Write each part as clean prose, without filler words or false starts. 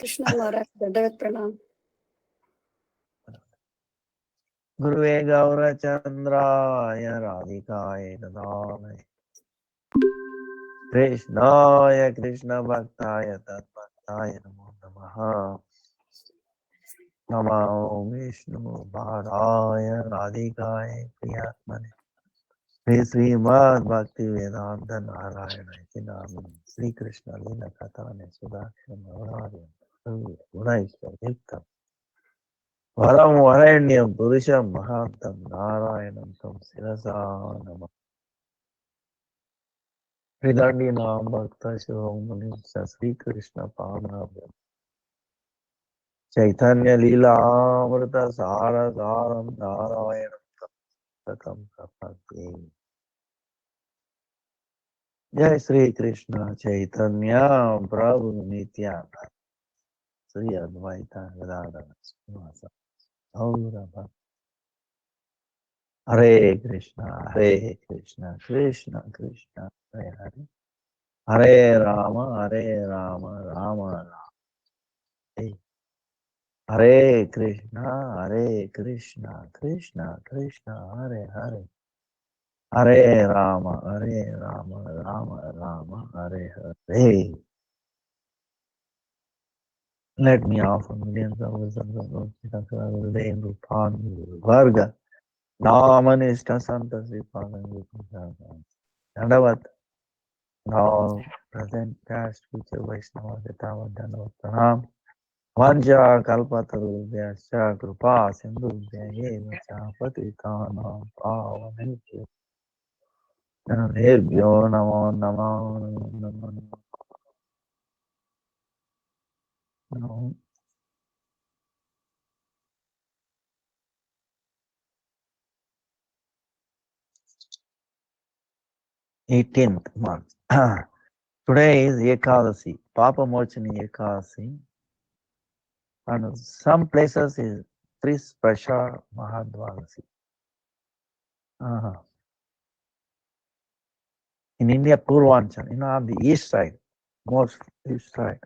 Krishna Maharaj, Dandavat Pranam. Gurve Gaurachandraya Radhikaya Dadalaya Krishnaya Krishna Bhaktaya Tatbhaktaya Namo Namaha Namo Vishnu Padaya Radhikaya Priyatmane Srimad Bhakti Vedanta Narayana Chinamani Sri Krishna Lila Katane Sudaksham Avarari Gunaishwar Yuktam Varam Varanyam Purusham Mahantam Narayanam Tam Sirasa Namah Hridandi Nam Bhakta Shivamani Sri Krishna Padabhyam Chaitanya Lila Amrita Sara Saram Narayanam Tam Prapati Jai Sri Krishna Chaitanya Prabhu Nityananda Sri Advaita Gadadhara Srivasa Gaura Bhakta Hare Krishna Krishna Krishna Hare Hare Hare Rama Rama Rama Hare Krishna Krishna Krishna Hare Hare Hare Rama Rama Rama Hare Hare. Let me offer millions of wisdoms of Lord Rupan Varga Namanishta Santa Sripadan Dandavat. Now present past future Vaishnava Gitava Dandavat Pranam Vanja Kalpatarubhyascha Kripa Sindhubhya Eva Cha Patitanam Pavanebhyo Namo Namo Namo 18th month. Today is Ekadasi, Papa Mochini Ekadasi. And some places is Trispasha Mahadvadasi. In India, Purvanchal, on the east side, most east side,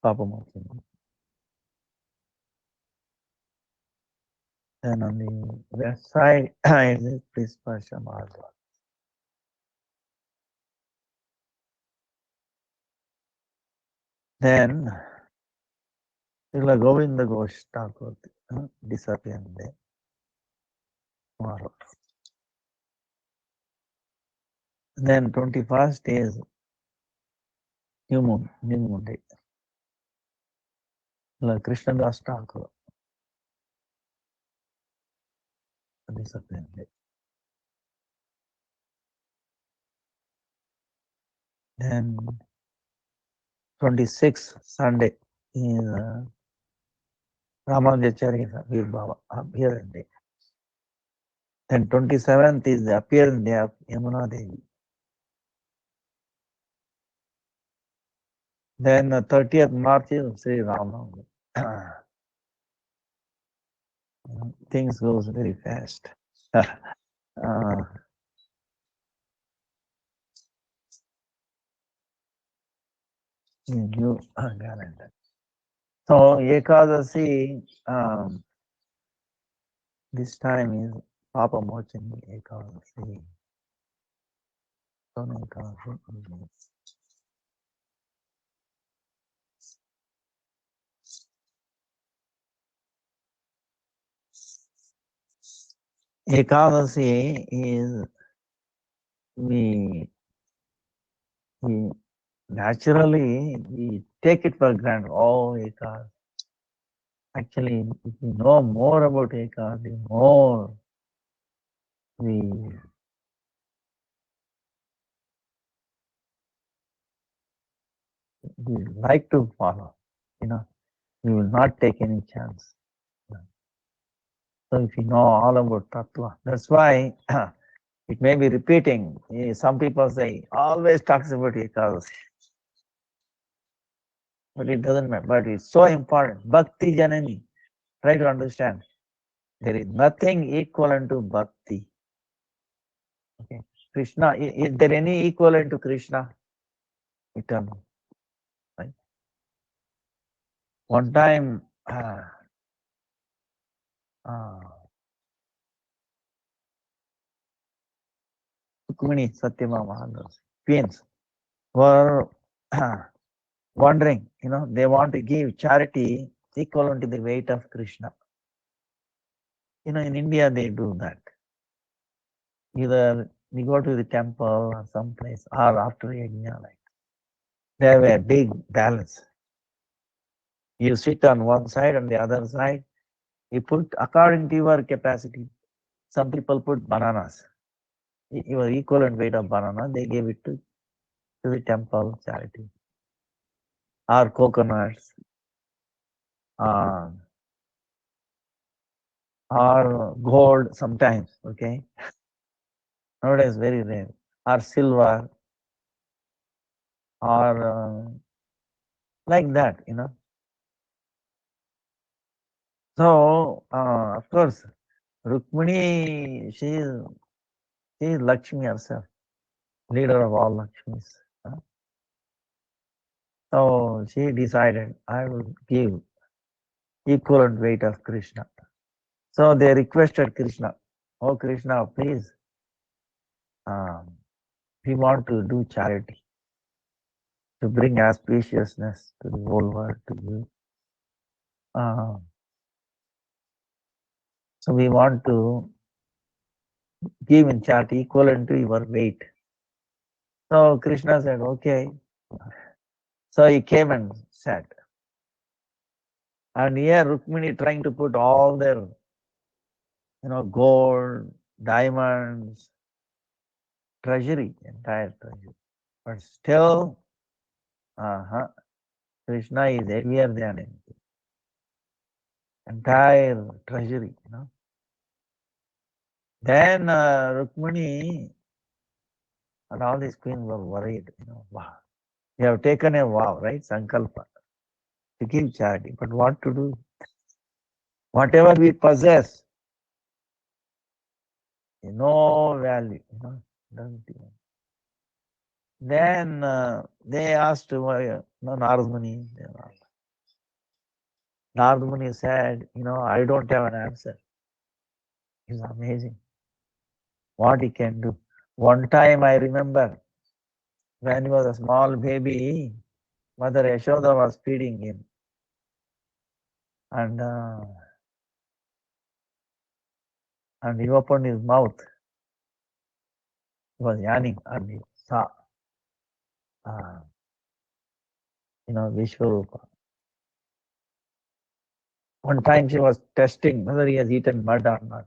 Papa Mochini. And on the west side is Trispasha Mahadvadasi. Then Srila Govinda Ghosh Thakur disappeared there tomorrow. Then 21st is New Moon Day. Srila Krishna Das Thakur disappeared there. Then 26th Sunday is Ramanujacharya Veer Baba appearance day. Then 27th is the appearance day of Yamuna Devi. Then 30th March is Sri Rama. Things goes very fast. New calendar. So Ekadasi, this time is Papa Mochini Ekadasi. Ekadasi is we naturally we take it for granted. Oh, Ekadasi. Actually, if you know more about Ekadasi, more we like to follow. We will not take any chance. So if you know all about Tattva, that's why it may be repeating. Some people say, always talks about Ekadasi. But it doesn't matter. But it's so important. Bhakti Janani. Try to understand. There is nothing equivalent to Bhakti. Okay. Krishna, is there any equivalent to Krishna? Eternal. Right? One time, Rukmini, Satyabhama, and those queens were wondering, they want to give charity equivalent to the weight of Krishna. In India, they do that. Either we go to the temple or someplace, or after yajna, like they have a big balance. You sit on one side and the other side, you put according to your capacity. Some people put bananas. Your equivalent weight of banana, they gave it to the temple charity. Or coconuts. Or gold sometimes, okay? Nowadays very rare. Or silver. Or like that, So, of course, Rukmini, she is Lakshmi herself, leader of all Lakshmis. So she decided, I will give equivalent weight of Krishna. So they requested Krishna, oh Krishna, please, we want to do charity, to bring auspiciousness to the whole world, to you. So we want to give in charity equivalent to your weight. So Krishna said, okay. So he came and sat. And here Rukmini trying to put all their, gold, diamonds, treasury, entire treasury. But still, Krishna is heavier than anything. Entire treasury, Then Rukmini and all these queens were worried, wow. We have taken a vow, right? Sankalpa, to give charity. But what to do? Whatever we possess, no value, doesn't even. Then they asked Narad Muni. Narad Muni said, I don't have an answer. It's amazing what he can do. One time I remember when he was a small baby, Mother Yashoda was feeding him. And he opened his mouth. He was yawning and he saw, Vishwarupa. One time she was testing whether he has eaten mud or not.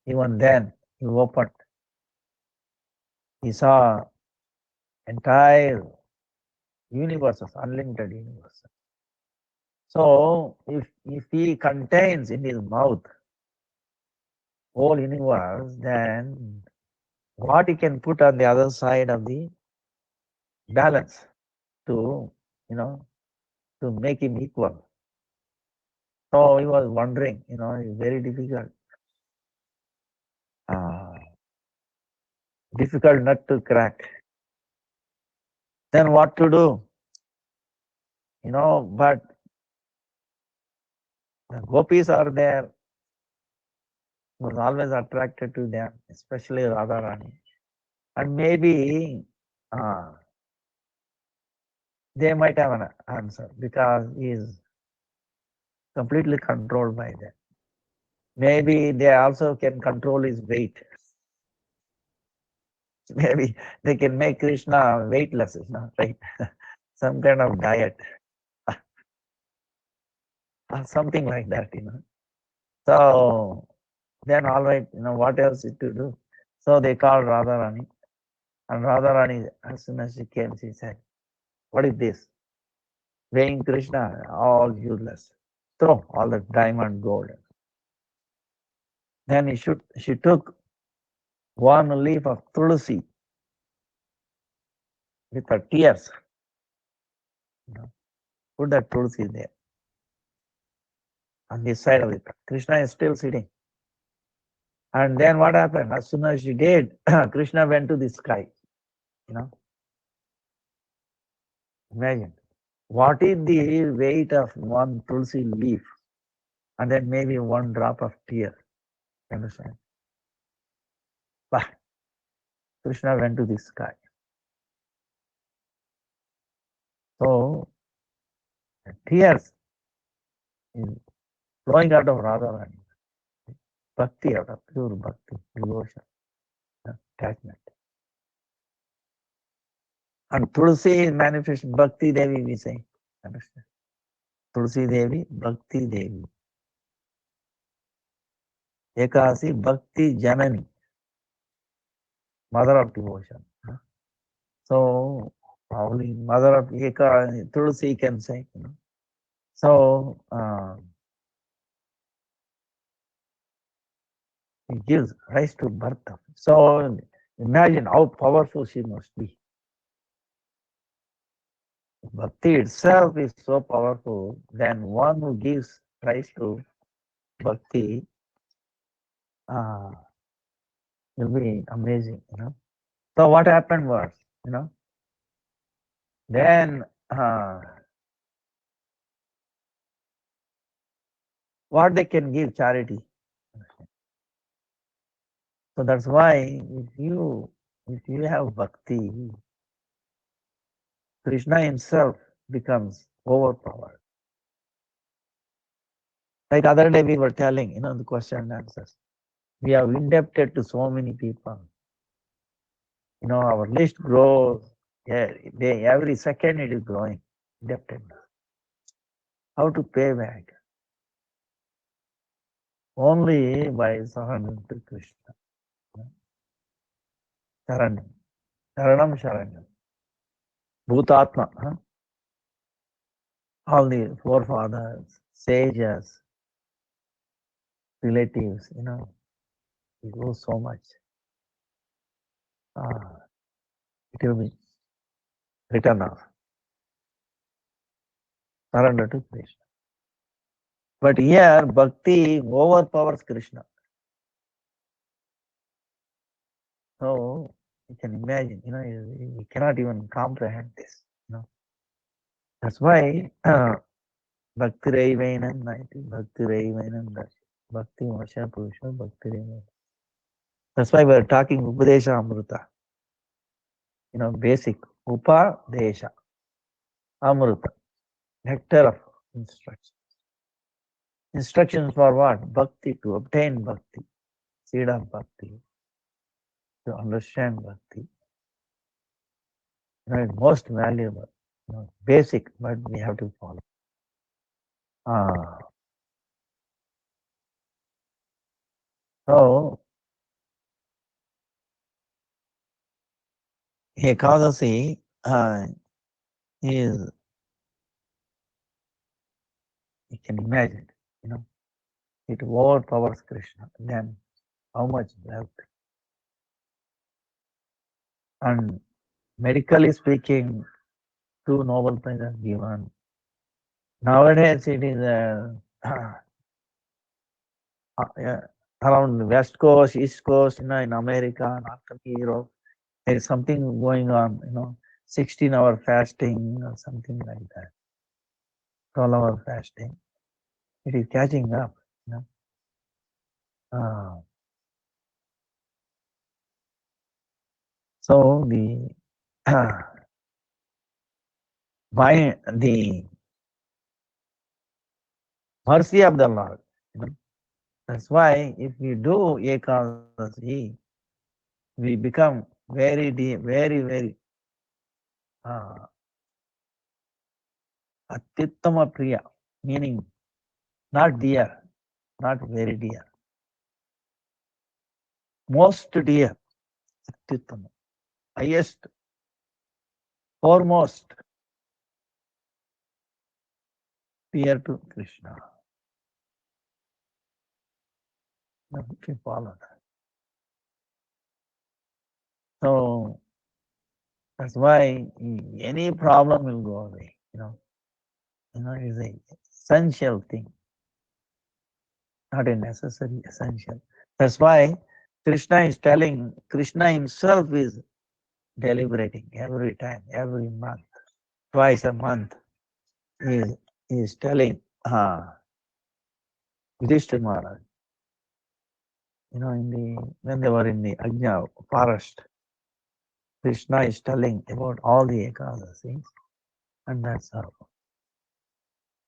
Even then, he opened. He saw entire universes, unlimited universes. So, if he contains in his mouth whole universe, then what he can put on the other side of the balance to, to make him equal. So he was wondering, it's very difficult. Difficult nut to crack. Then what to do? But the gopis are there. Was always attracted to them, especially Radharani. And maybe they might have an answer because he is completely controlled by them. Maybe they also can control his weight. Maybe they can make Krishna weightless, right? Some kind of diet. Or something like that, So then all right, what else to do? So they called Radharani. And Radharani, as soon as she came, she said, what is this? Weighing Krishna, all useless. Throw all the diamond gold. Then she took one leaf of tulsi with her tears. Put that tulsi there. On this side of it. Krishna is still sitting. And then what happened? As soon as she did, Krishna went to the sky. Imagine. what is the weight of one tulsi leaf? And then maybe one drop of tear. Understand? But Krishna went to the sky. So tears is flowing out of Radharani. Bhakti, out of pure bhakti, devotion, attachment. And Tulsi is manifest Bhakti Devi, we say. Understand? Tulsi Devi, Bhakti Devi. Ekasi Bhakti Janani, mother of devotion. So probably mother of Eka, Tulsi can say. So it gives rise to birth. So imagine how powerful she must be. Bhakti itself is so powerful, then one who gives rise to bhakti will be amazing, So what happened was, then what they can give charity. So that's why if you have bhakti, Krishna himself becomes overpowered. Like other day we were telling, the question and answers. We are indebted to so many people. Our list grows. Yeah, every second it is growing. Indebtedness. How to pay back? Only by surrendering to Krishna. Sharanam. Sharanam Sharanam. Bhutatma. All the forefathers, sages, relatives, it goes so much. It will be written off. Surrender to Krishna. But here, bhakti overpowers Krishna. So you can imagine, you cannot even comprehend this. That's why Bhakti Raivainam Naiti, Bhakti Raivainam Dashi, Bhakti Vasha Purusha, Bhakti Raivainam. That's why we're talking Upadesha Amruta. Basic Upadesha Amruta, nectar of instructions. Instructions for what? Bhakti, to obtain bhakti, seed of bhakti, to understand bhakti. It's most valuable, basic, but we have to follow. So, Ekadasi is, you can imagine, it overpowers Krishna. Then how much wealth? And medically speaking, 2 Nobel Prizes given. Nowadays it is around West Coast, East Coast, in America, North Europe, there is something going on, 16-hour fasting or something like that. 12-hour fasting. It is catching up, So the by the mercy of the Lord, that's why if we do Ekadasi, we become very deep, very, very Atyuttama Priya, meaning not dear, not very dear. Most dear, Atyuttama, highest, foremost, dear to Krishna. We follow that. So that's why any problem will go away, it's an essential thing, not a necessary, essential. That's why Krishna is telling, Krishna himself is deliberating every time, every month, twice a month. he is telling Yudhishthira Maharaj, when they were in the Ajna forest, Krishna is telling about all the Ekadasis, and that's how.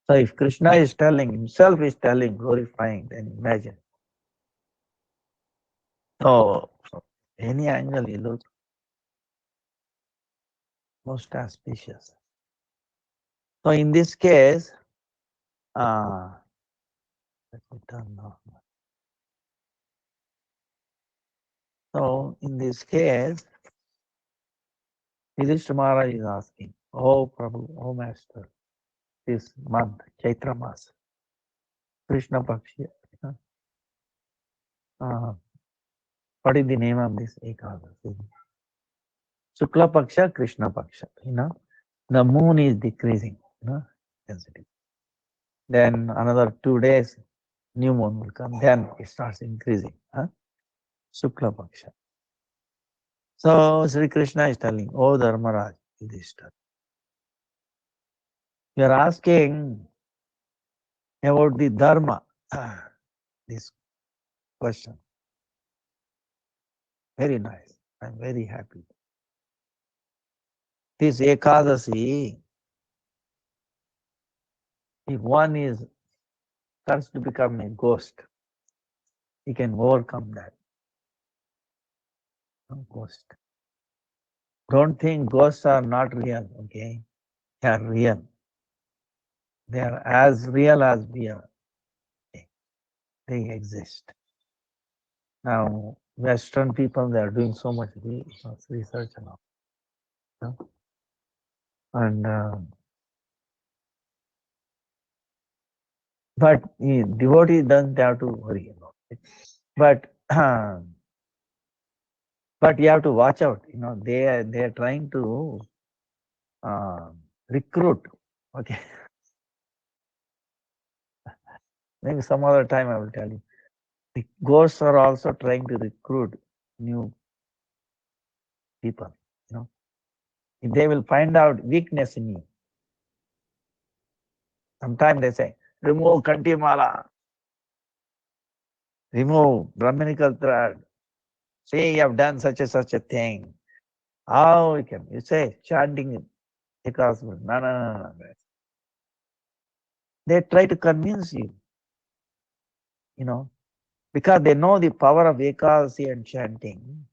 So if Krishna is telling, himself is telling, glorifying, then imagine. So any angle you look, most auspicious. So in this case, let me turn off. So in this case, Yudhishthira Maharaj is asking, "Oh Prabhu, oh Master, this month, Chaitra Mas, Krishna Paksha, what is the name of this Ekadasi? Shukla Paksha, Krishna Paksha, the moon is decreasing, density. Then another 2 days, new moon will come, then it starts increasing, Shukla Paksha. So Sri Krishna is telling, oh Dharmaraj, Yudhishthira, you are asking about the Dharma, this question. Very nice. I'm very happy. This Ekadasi, if one is starts to become a ghost, he can overcome that. Ghost. Don't think ghosts are not real, okay? They are real. They are as real as we are. They exist. Now, Western people, they are doing so much research and all. And but devotee doesn't have to worry about it. But you have to watch out. They are trying to recruit. Okay. Maybe some other time I will tell you. The ghosts are also trying to recruit new people. If they will find out weakness in you. Sometimes they say, remove Kantimala, remove Brahminical thread. Say you have done such a thing. How you can? You say chanting it because no. They try to convince you, because they know the power of Ekadasi and chanting,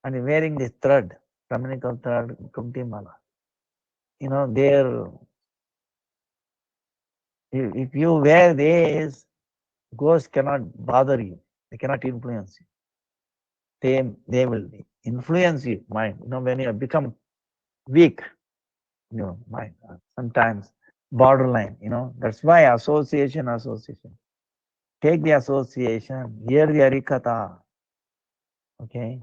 and wearing this thread, Brahminical thread, Kuntimala. If you wear this, ghosts cannot bother you. They cannot influence you. They will influence you, mind. When you become weak, mind. Sometimes borderline, That's why association. Take the association, hear the Harikatha. Okay.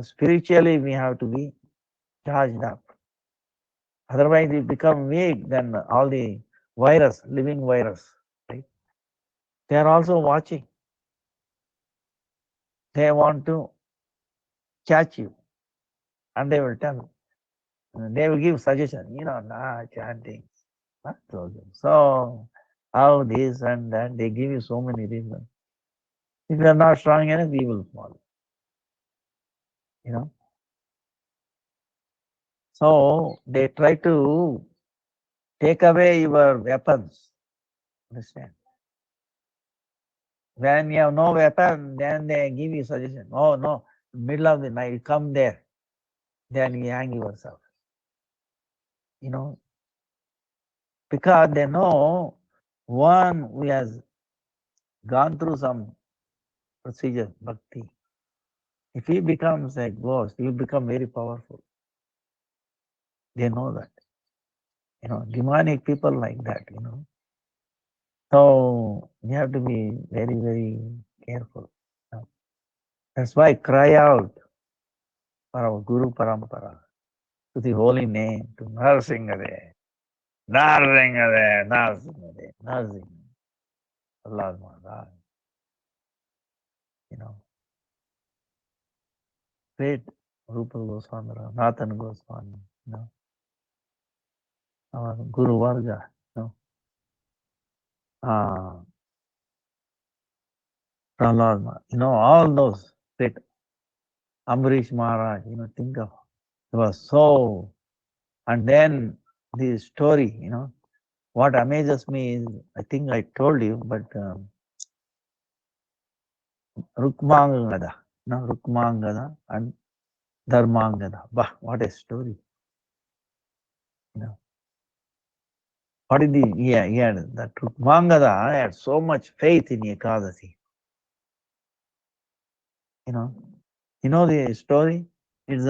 Spiritually we have to be charged up. Otherwise, we become weak, then all the living virus, right? They are also watching. They want to catch you. And they will tell. They will give suggestion, chanting. So, how this and that, they give you so many reasons. If you are not strong enough, we will follow. So, they try to take away your weapons. Understand? When you have no weapon, then they give you suggestion. Oh, no, middle of the night, come there. Then you hang yourself. Because they know one who has gone through some procedure, bhakti. If he becomes a ghost, he will become very powerful. They know that. Demonic people like that, So you have to be very, very careful. That's why I cry out for our Guru Parampara, to the holy name, to Narsingade, Narsingade. Allah Maharaj. Great Rupa Goswami, Nathan Goswami, our Guru Varga, uh, Prahlad, all those great Ambarish Maharaj, think of, it was so, and then the story, what amazes me is, I think I told you, but Rukmangada, Rukmangada and Dharmangada. Bah, what a story. What did he had that Rukmangada had so much faith in Ekadasi. You know the story? It's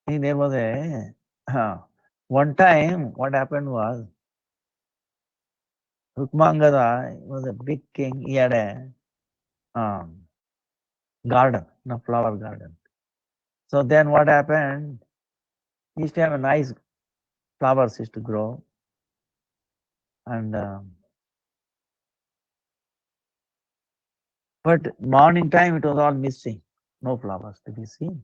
there was one time what happened was Rukmangada was a big king. He had a garden, flower garden. So then what happened? He used to have a nice flowers used to grow, and but morning time it was all missing, no flowers to be seen.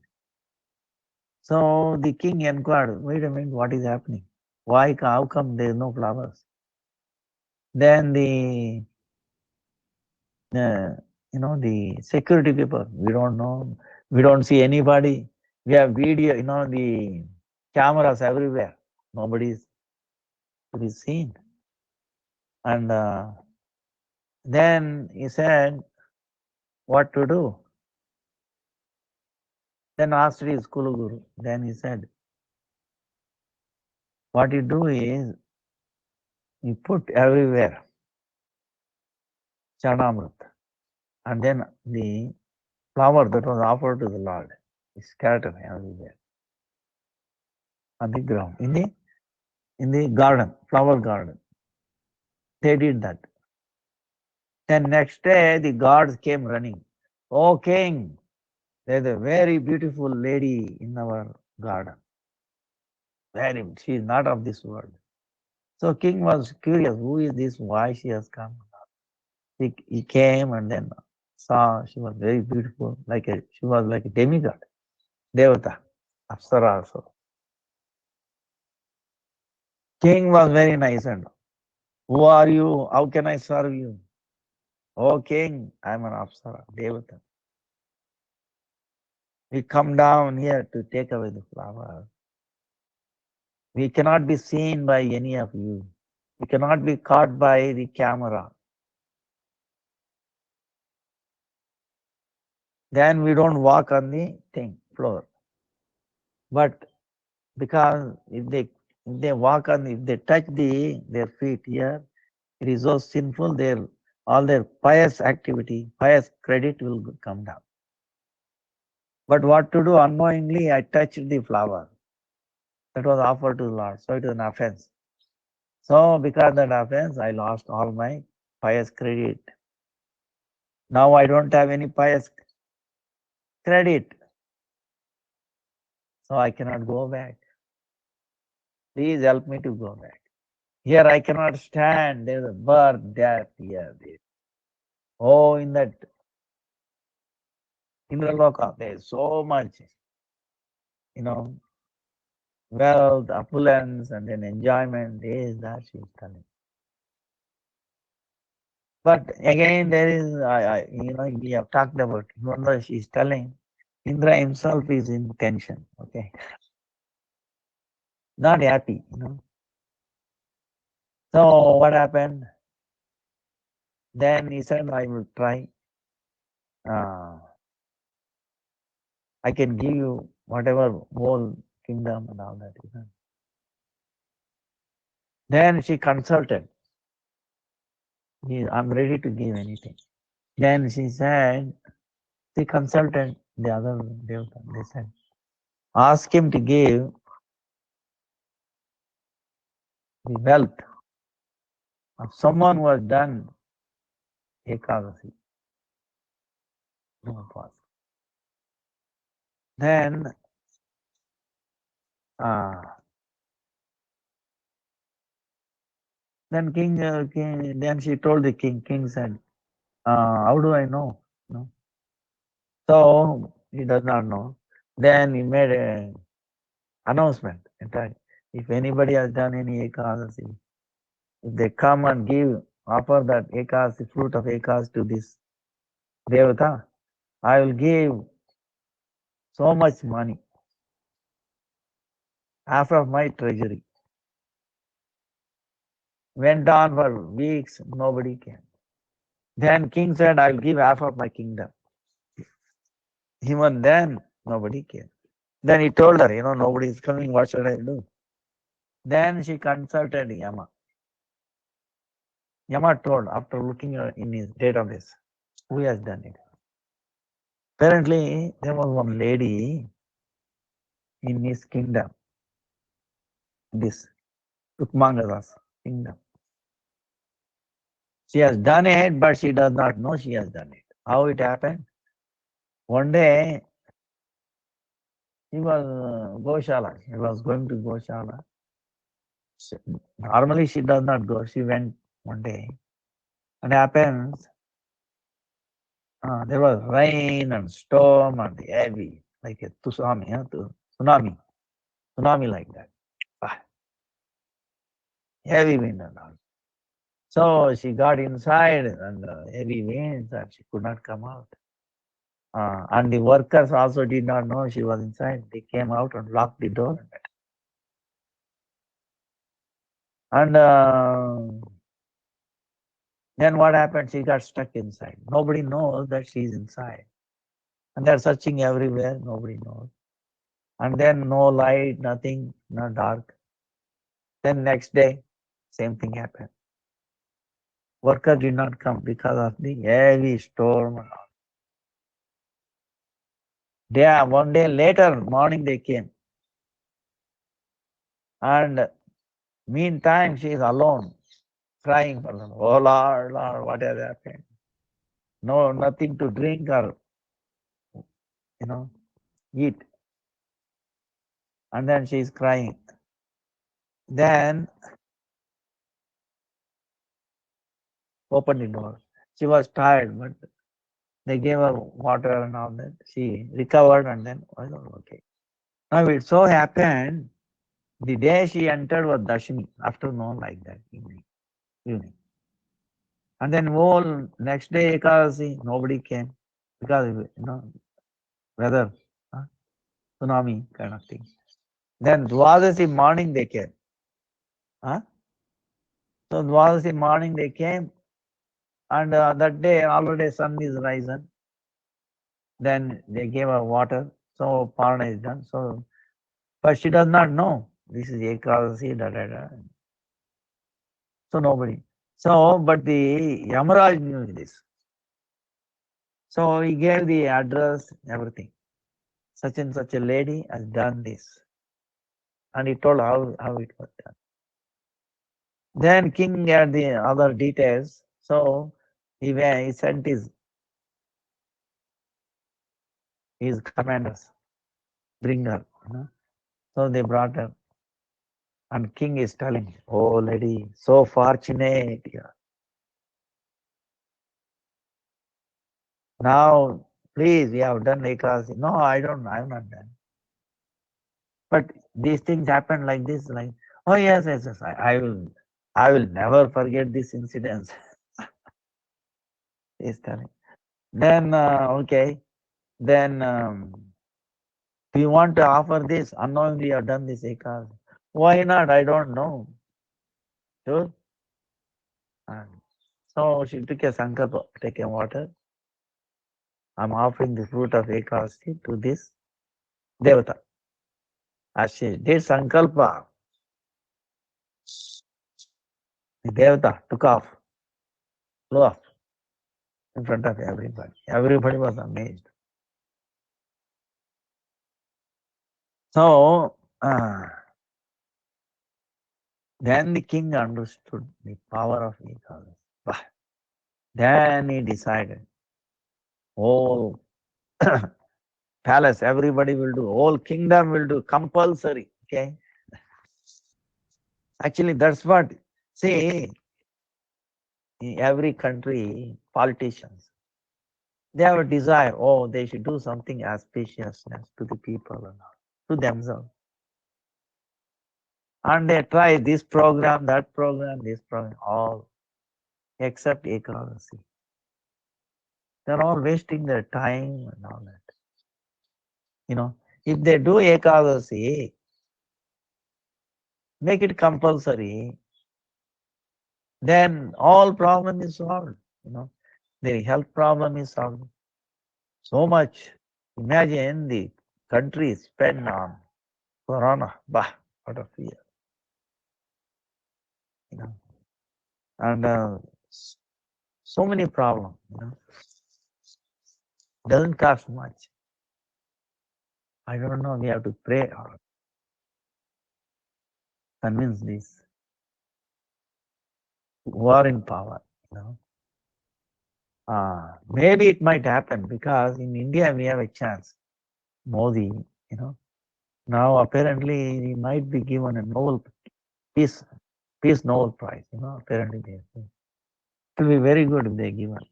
So the king inquired, wait a minute, what is happening? Why? How come there is no flowers? Then the the security people, we don't know, we don't see anybody. We have video, the cameras everywhere. Nobody is to be seen. And then he said, what to do? Then asked his Kuluguru. Then he said, what you do is, you put everywhere Chanamrit, and then the flower that was offered to the Lord is scattered everywhere on the ground, in the garden, flower garden. They did that. Then next day, the gods came running. Oh king, there's a very beautiful lady in our garden. She is not of this world. So king was curious, who is this? Why she has come? He came and then saw she was very beautiful, she was like a demigod, Devata, Apsara also. King was very nice and, who are you? How can I serve you? Oh king, I am an Apsara, Devata. We come down here to take away the flower. We cannot be seen by any of you. We cannot be caught by the camera. Then we don't walk on the floor. But because if they walk on, if they touch their feet here, it is so sinful, all their pious activity, pious credit will come down. But what to do? Unknowingly, I touched the flower that was offered to the Lord. So it is an offense. So because of that offense, I lost all my pious credit. Now I don't have any pious credit. So I cannot go back. Please help me to go back. Here I cannot stand. There's a birth, death here. Oh, in that Indraloka, there's so much, wealth, opulence, and then enjoyment. This, that, she's telling. But again, there is, we have talked about, even though she's telling, Indra himself is in tension, okay? Not happy, So what happened? Then he said, I will try. I can give you whatever whole kingdom and all that. Then she consulted. I'm ready to give anything. Then she said, she consulted the other devata. They said, ask him to give the wealth of someone who has done Ekadasi. Then king, then she told the king. King said, how do I know? So he does not know. Then he made a announcement. In fact, if anybody has done any Ekadasi, if they come and offer that Ekadasi, fruit of Ekadasi to this Devata, I will give so much money, half of my treasury. Went on for weeks, nobody came. Then king said, I will give half of my kingdom. Even then, nobody came. Then he told her, nobody is coming, what should I do? Then she consulted Yama. Yama told, after looking in his database, who has done it? Apparently, there was one lady in his kingdom, this Tukmangada's kingdom. She has done it, but she does not know she has done it. How it happened? One day, he was Goshala. He was going to Goshala. Normally, she does not go. She went one day. And happens, there was rain and storm and heavy, like a tsunami, tsunami like that. Heavy wind and all. So she got inside and heavy winds and she could not come out. And the workers also did not know she was inside. They came out and locked the door. And then what happened? She got stuck inside. Nobody knows that she's inside. And they're searching everywhere. Nobody knows. And then no light, nothing, no dark. Then next day, same thing happened. Worker did not come because of the heavy storm. One day later, morning they came. And meantime, she is alone, crying for them. Oh Lord, Lord, what has happened? No, nothing to drink or, eat. And then she is crying. Then opened the door. She was tired, but they gave her water and all that. She recovered and then, okay. Now it so happened, the day she entered was Dashmi, afternoon like that, evening. And then whole next day Ekadasi, nobody came because, weather, tsunami kind of thing. Then Dwadasi morning they came. So Dwadasi morning they came and that day already sun is risen. Then they gave her water. So Parna is done. So, but she does not know this is Ekadasi, So nobody. So, but the Yamaraj knew this. So he gave the address, everything. Such and such a lady has done this. And he told how it was done. Then king had the other details. So he sent his commanders, bring her. So they brought her. And king is telling, oh lady, so fortunate. Now, please, we have done Ekadasi. No, I have not done. But these things happen like this, like, oh yes, I will never forget this incident. He's telling. Then, okay, then do you want to offer this? Unknowingly you have done this Ekadasi. Why not? I don't know. Sure. So she took a sankalpa, take a water. I'm offering the fruit of Ekadasi to this Devata. As she did sankalpa, the Devata took off, flew off in front of everybody. Everybody was amazed. So, then the king understood the power of Ekadasi. Then he decided, whole palace, everybody will do, whole kingdom will do, compulsory. Okay. Actually, that's what, see, in every country, politicians, They have a desire, oh, they should do something auspiciousness to the people and all, to themselves. And they try this program, this program, all except Ekadasi. They're all wasting their time and all that. If they do Ekadasi, make it compulsory, then all problem is solved. Their health problem is solved. So much. Imagine the country spend on corona, out of fear. And so many problems. Doesn't cost much. I don't know. We have to pray or convince this war in power. Maybe it might happen because in India we have a chance. Modi, now apparently he might be given a Nobel peace Nobel Prize. Apparently they say. It will be very good if they give it.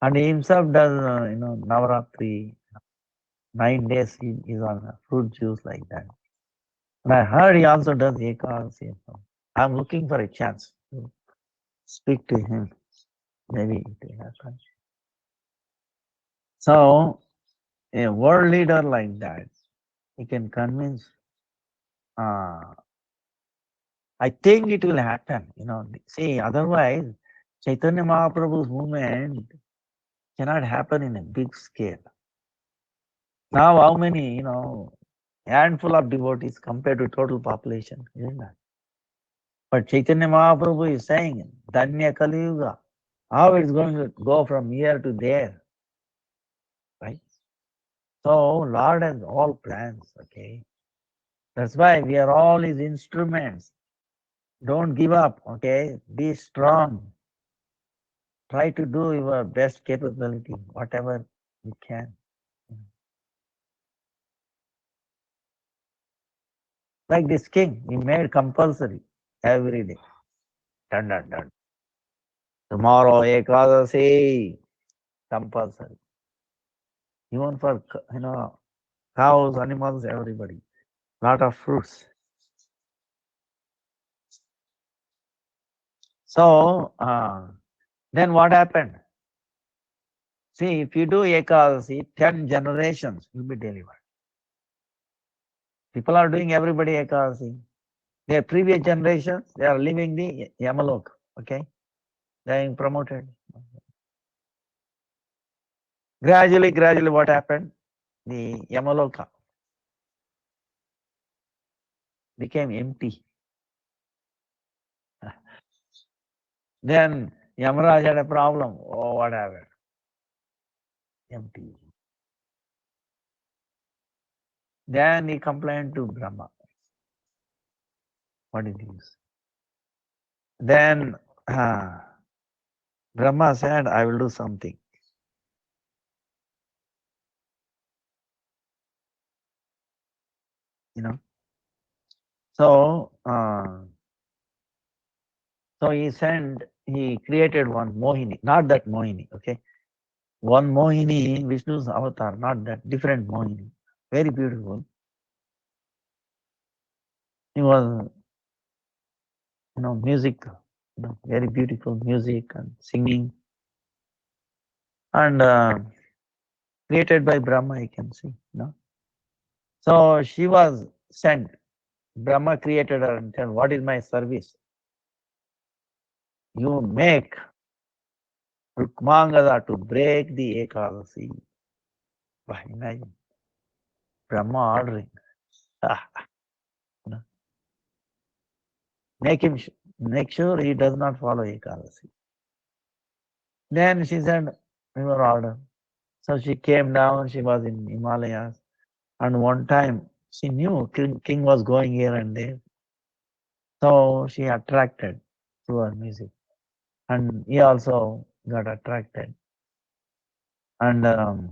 And he himself does, Navaratri, 9 days he is on fruit juice like that. And I heard he also does Ekadasi. I'm looking for a chance to speak to him. Maybe it will happen. So, a world leader like that, he can convince. I think it will happen. See, otherwise, Chaitanya Mahaprabhu's movement cannot happen in a big scale. Now, how many, handful of devotees compared to total population, isn't that? But Chaitanya Mahaprabhu is saying, Danya Kali Yuga, how it's going to go from here to there, right? So, Lord has all plans, okay? That's why we are all his instruments. Don't give up, okay? Be strong. Try to do your best capability, whatever you can. Like this king, he made compulsory every day. Dun, dun, dun. Tomorrow, Ekadasi, compulsory. Even for, cows, animals, everybody. Lot of fruits. So, then what happened? See, if you do Ekadasi, 10 generations will be delivered. People are doing everybody Ekadasi. Their previous generations, they are leaving the Yamalok, okay? They are being promoted. Gradually, what happened? The Yamaloka became empty. Then Yamaraj had a problem. Oh, what happened? Empty. Then he complained to Brahma. What is this? Then Brahma said, I will do something. So, he created one Mohini, not that Mohini, okay? One Mohini, Vishnu's avatar, not that, different Mohini. Very beautiful. He was, music, very beautiful music and singing. And created by Brahma, you can see, So she was sent. Brahma created her and said, what is my service? You make Rukmangada to break the Ekadasi. Imagine. Brahma ordering. Make sure he does not follow Ekadasi. Then she said, we were ordered. So she came down, she was in Himalayas. And one time she knew king was going here and there. So she attracted to her music. And he also got attracted. And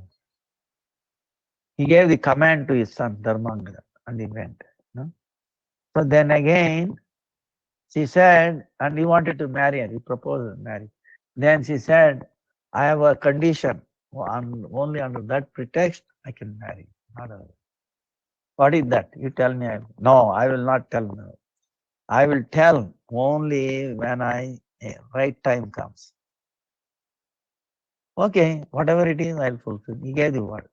he gave the command to his son, Dharmangada, and he went. So then again, she said, and he wanted to marry her. He proposed marriage. Then she said, I have a condition. Only under that pretext I can marry. Not other. What is that? You tell me. No, I will not tell now. I will tell only when right time comes. Okay, whatever it is, I'll fulfill. He gave the word.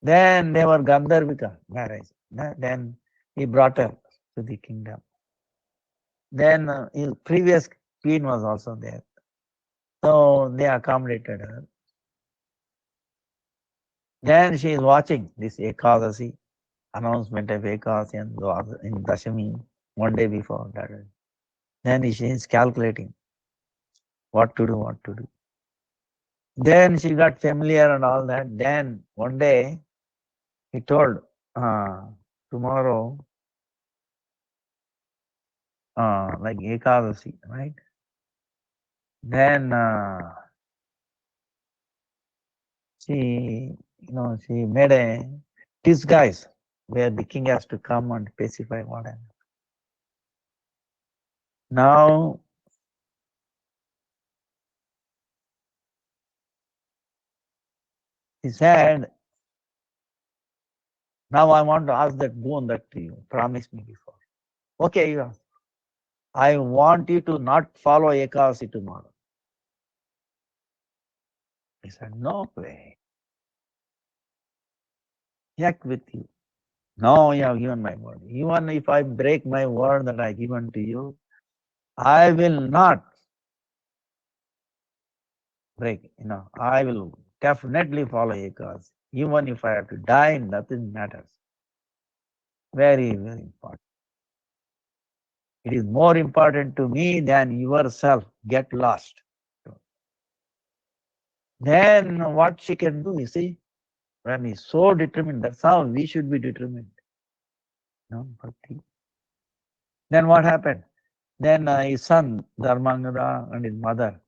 Then they were Gandharvika marriage. Then he brought her to the kingdom. Then his previous queen was also there. So they accommodated her. Then she is watching this Ekadasi, announcement of Ekadasi and in Dashami, one day before that. Then she is calculating what to do. Then she got familiar and all that. Then one day he told, tomorrow, like Ekadasi, right? Then she made a disguise where the king has to come and specify what happened. Now he said, now I want to ask that boon that you promised me before. Okay, you ask. I want you to not follow Ekadasi tomorrow. He said, no way. Heck with you. No, you have given my word. Even if I break my word that I given to you, I will not break. I will definitely follow Ekadasi. Even if I have to die, nothing matters. Very, very important. It is more important to me than yourself. Get lost. Then what she can do, you see, when he's so determined, that's how we should be determined. No, bhakti. Then what happened? Then his son, Dharmangada, and his mother,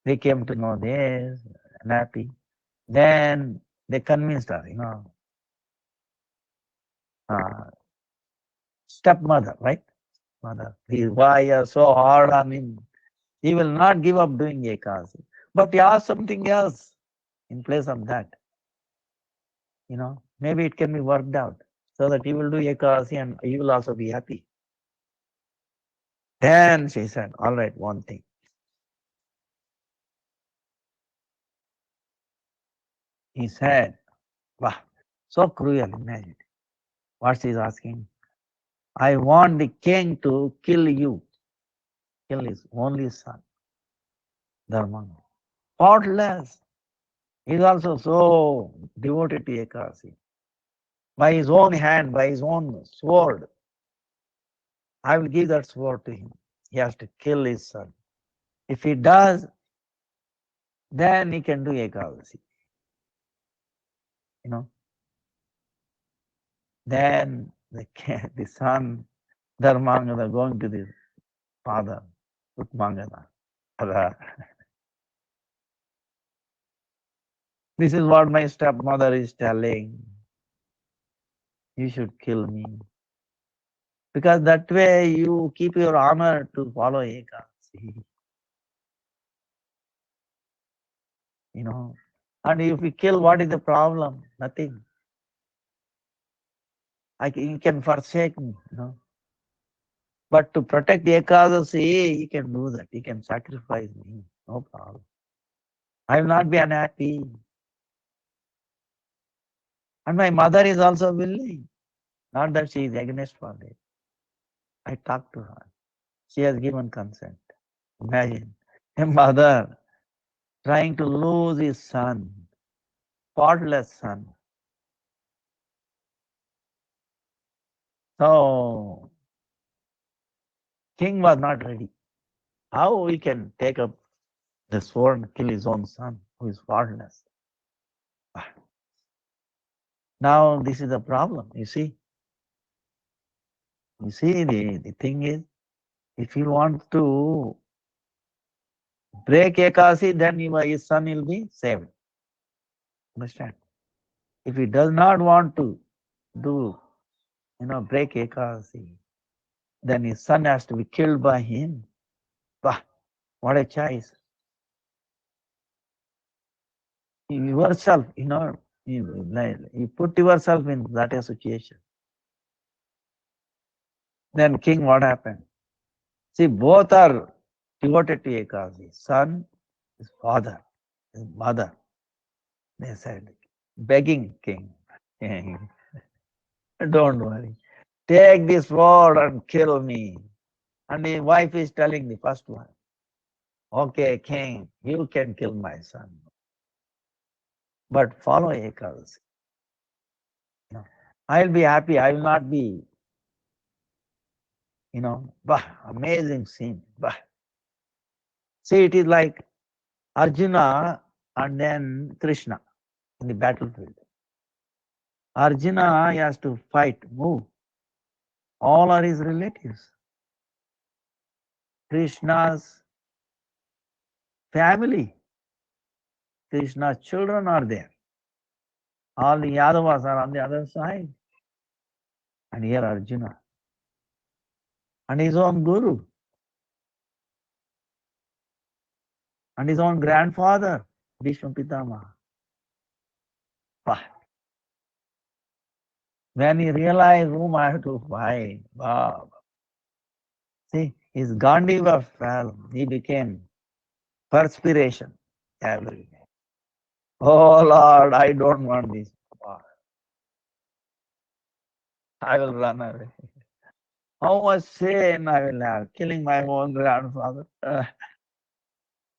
they came to know this, and happy. Then they convinced her, stepmother, right? Mother, why you are so hard on him? He will not give up doing Ekadasi. But he asked something else in place of that. Maybe it can be worked out so that he will do Ekadasi and he will also be happy. Then she said, all right, one thing. He said, wow, so cruel, imagine. What she's asking? I want the king to kill you, kill his only son, Dharmanga. Faultless. He's also so devoted to Ekadasi. By his own hand, by his own sword, I will give that sword to him. He has to kill his son. If he does, then he can do Ekadasi. Then the son, Dharmangada, going to the father, Utmangada. This is what my stepmother is telling. You should kill me. Because that way you keep your honor to follow Ekadasi. And if we kill, what is the problem? Nothing. You can forsake me, But to protect Ekadasi, he can do that. He can sacrifice me. No problem. I will not be unhappy. And my mother is also willing. Not that she is against for it. I talked to her. She has given consent. Imagine a mother trying to lose his son, faultless son. So, king was not ready. How he can take up the sword and kill his own son, who is faultless? Now, this is a problem, you see. You see, the thing is, if you want to break Ekadasi, then his son will be saved. Understand? If he does not want to do, break Ekadasi, then his son has to be killed by him. Bah, what a choice. yourself, you put yourself in that situation. Then king, what happened? See, both are devoted to Ekadasi. Son, his father, his mother. They said, begging king, don't worry. Take this sword and kill me. And his wife is telling the first one, okay, king, you can kill my son. But follow Ekadasi. I'll be happy. I will not be, amazing scene. Bah. See, it is like Arjuna and then Krishna in the battlefield. Arjuna has to fight, move. All are his relatives. Krishna's family, Krishna's children are there. All the Yadavas are on the other side. And here Arjuna. And his own guru. And his own grandfather, Bhishma Pitama. When he realized whom I have to fight, see, his Gandiva fell. He became perspiration every day. Oh Lord, I don't want this. I will run away. How much sin I will have, killing my own grandfather.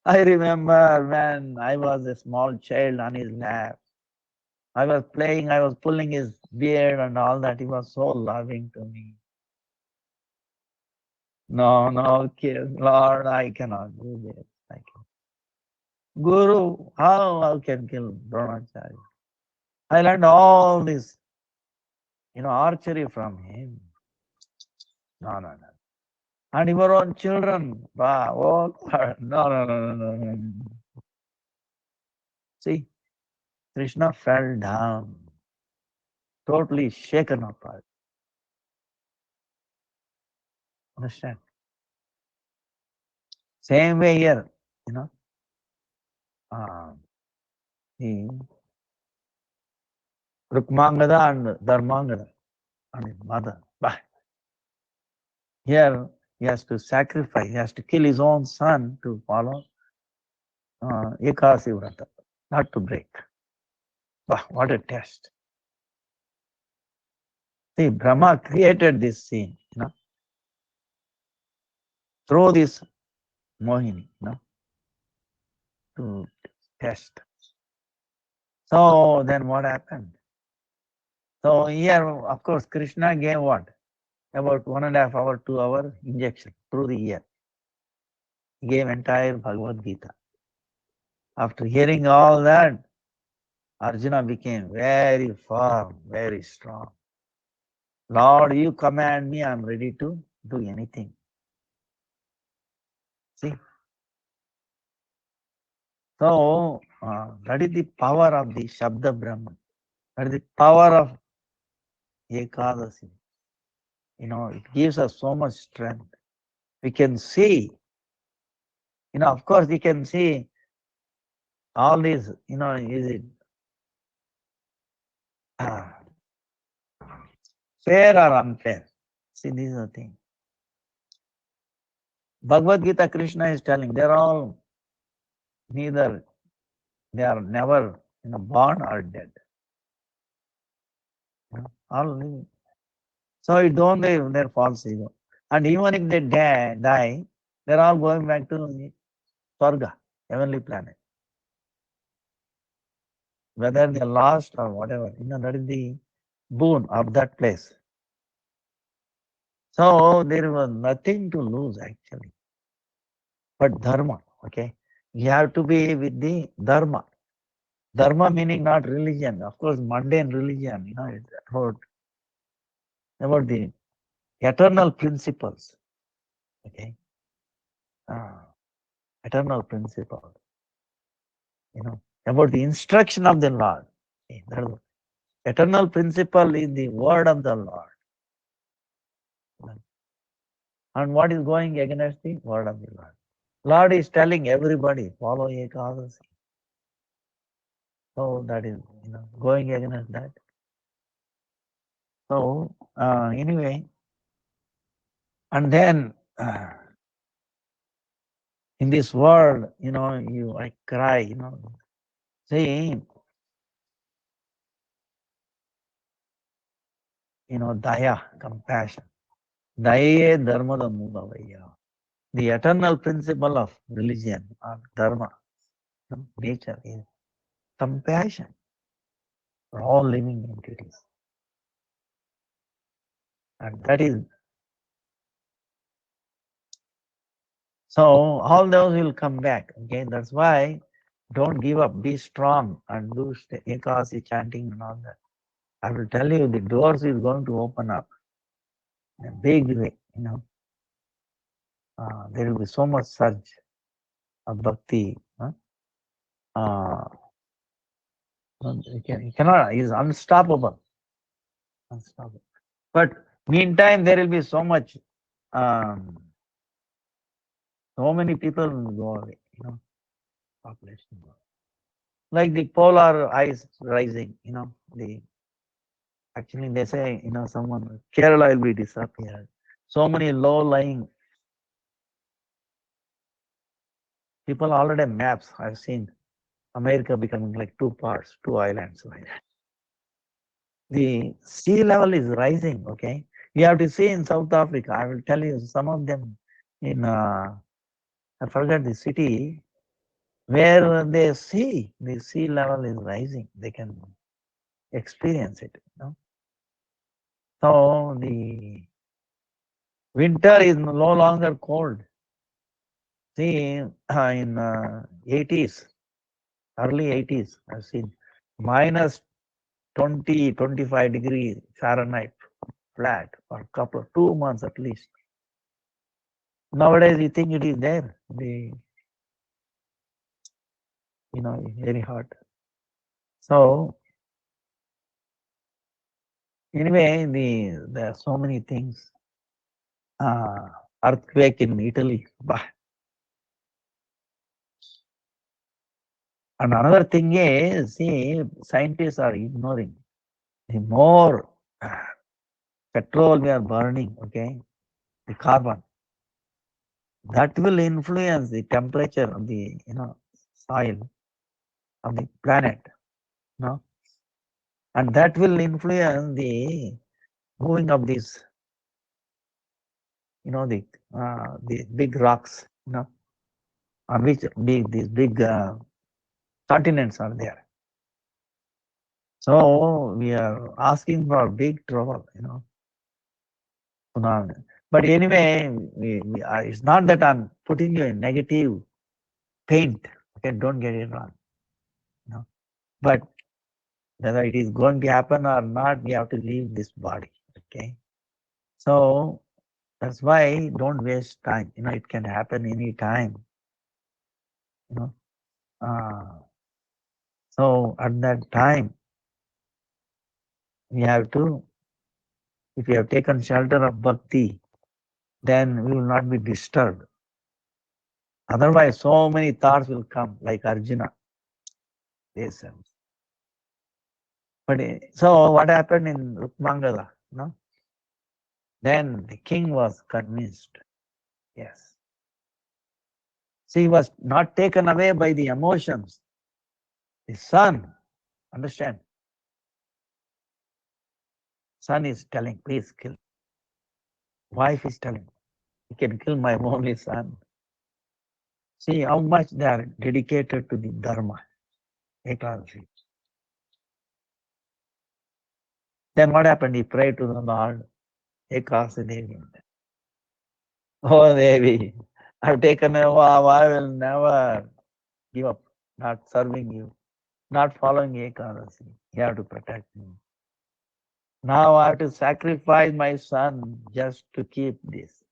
I remember when I was a small child on his lap. I was playing, I was pulling his beard and all that. He was so loving to me. No, Lord, I cannot do this. Guru, how I can kill Dronacharya? I learned all this, archery from him. No. And your own children, no. See, Krishna fell down, totally shaken apart. Understand? Same way here, the Rukmangada and Dharmangada and his mother. Here he has to sacrifice, he has to kill his own son to follow Ekasi Vrata, not to break. What a test. See, Brahma created this scene, through this Mohini, to test. So then what happened? So here, of course, Krishna gave what? About 1.5 hour, 2 hour injection through the ear. He gave entire Bhagavad Gita. After hearing all that, Arjuna became very firm, very strong. Lord, you command me, I'm ready to do anything. See? So, that is the power of the Shabda Brahman. That is the power of Ekadasi. It gives us so much strength. We can see, of course, we can see all these, is it fair or unfair? See, this is the thing. Bhagavad Gita, Krishna is telling, they are never born or dead. All living. So it don't their false ego. And even if they die, they're all going back to the Swarga, heavenly planet. Whether they're lost or whatever, that is the boon of that place. So there was nothing to lose actually. But dharma, okay? You have to be with the dharma. Dharma meaning not religion. Of course, mundane religion, it's about the eternal principles. Okay? Eternal principle. About the instruction of the Lord. Eternal principle is the word of the Lord. And what is going against the word of the Lord? Lord is telling everybody, follow Ekadasi. So that is, going against that. So anyway, and then in this world, I cry, see, daya, compassion. Daye dharmada moolavaya. The eternal principle of religion or dharma, nature is compassion for all living entities. And that is, so all those will come back. Okay, that's why don't give up, be strong and do Ekasi chanting and all that. I will tell you, the doors is going to open up in a big way, there will be so much surge of bhakti. You cannot, is unstoppable. Unstoppable. But meantime, there will be so much, so many people will go away, population. Like the polar ice rising, actually they say, someone, Kerala will be disappeared. So many low-lying people already have maps. I've seen America becoming like two parts, two islands. Like that. The sea level is rising, okay? You have to see in South Africa, I will tell you some of them in, I forget the city, where they see the sea level is rising. They can experience it, So the winter is no longer cold. See, in 80s, early 80s, I've seen minus 20, 25 degrees Fahrenheit flat for a couple of 2 months at least. Nowadays, you think it is there. Very hot. So anyway, there are so many things. Earthquake in Italy. Bah. And another thing is, see, scientists are ignoring. The more petrol we are burning, okay, the carbon, that will influence the temperature of the, soil of the planet, and that will influence the moving of these, the big rocks, on which these big continents are there. So we are asking for big trouble, But anyway, it's not that I'm putting you in negative paint. Okay, don't get it wrong. But whether it is going to happen or not, we have to leave this body. Okay. So that's why don't waste time. It can happen any time. So at that time, we have to, if you have taken shelter of bhakti, then we will not be disturbed. Otherwise, so many thoughts will come, like Arjuna. Yes. But so what happened in Rukmangala? Then the king was convinced. Yes. She was not taken away by the emotions. The son, understand? Son is telling, please kill. Wife is telling, you can kill my only son. See how much they are dedicated to the dharma, Ekadasi. Then what happened? He prayed to the Lord, Ekadasi Devi. Oh Devi, I've taken a vow, I will never give up, not serving you, not following Ekadasi. You have to protect me. Now I have to sacrifice my son just to keep this.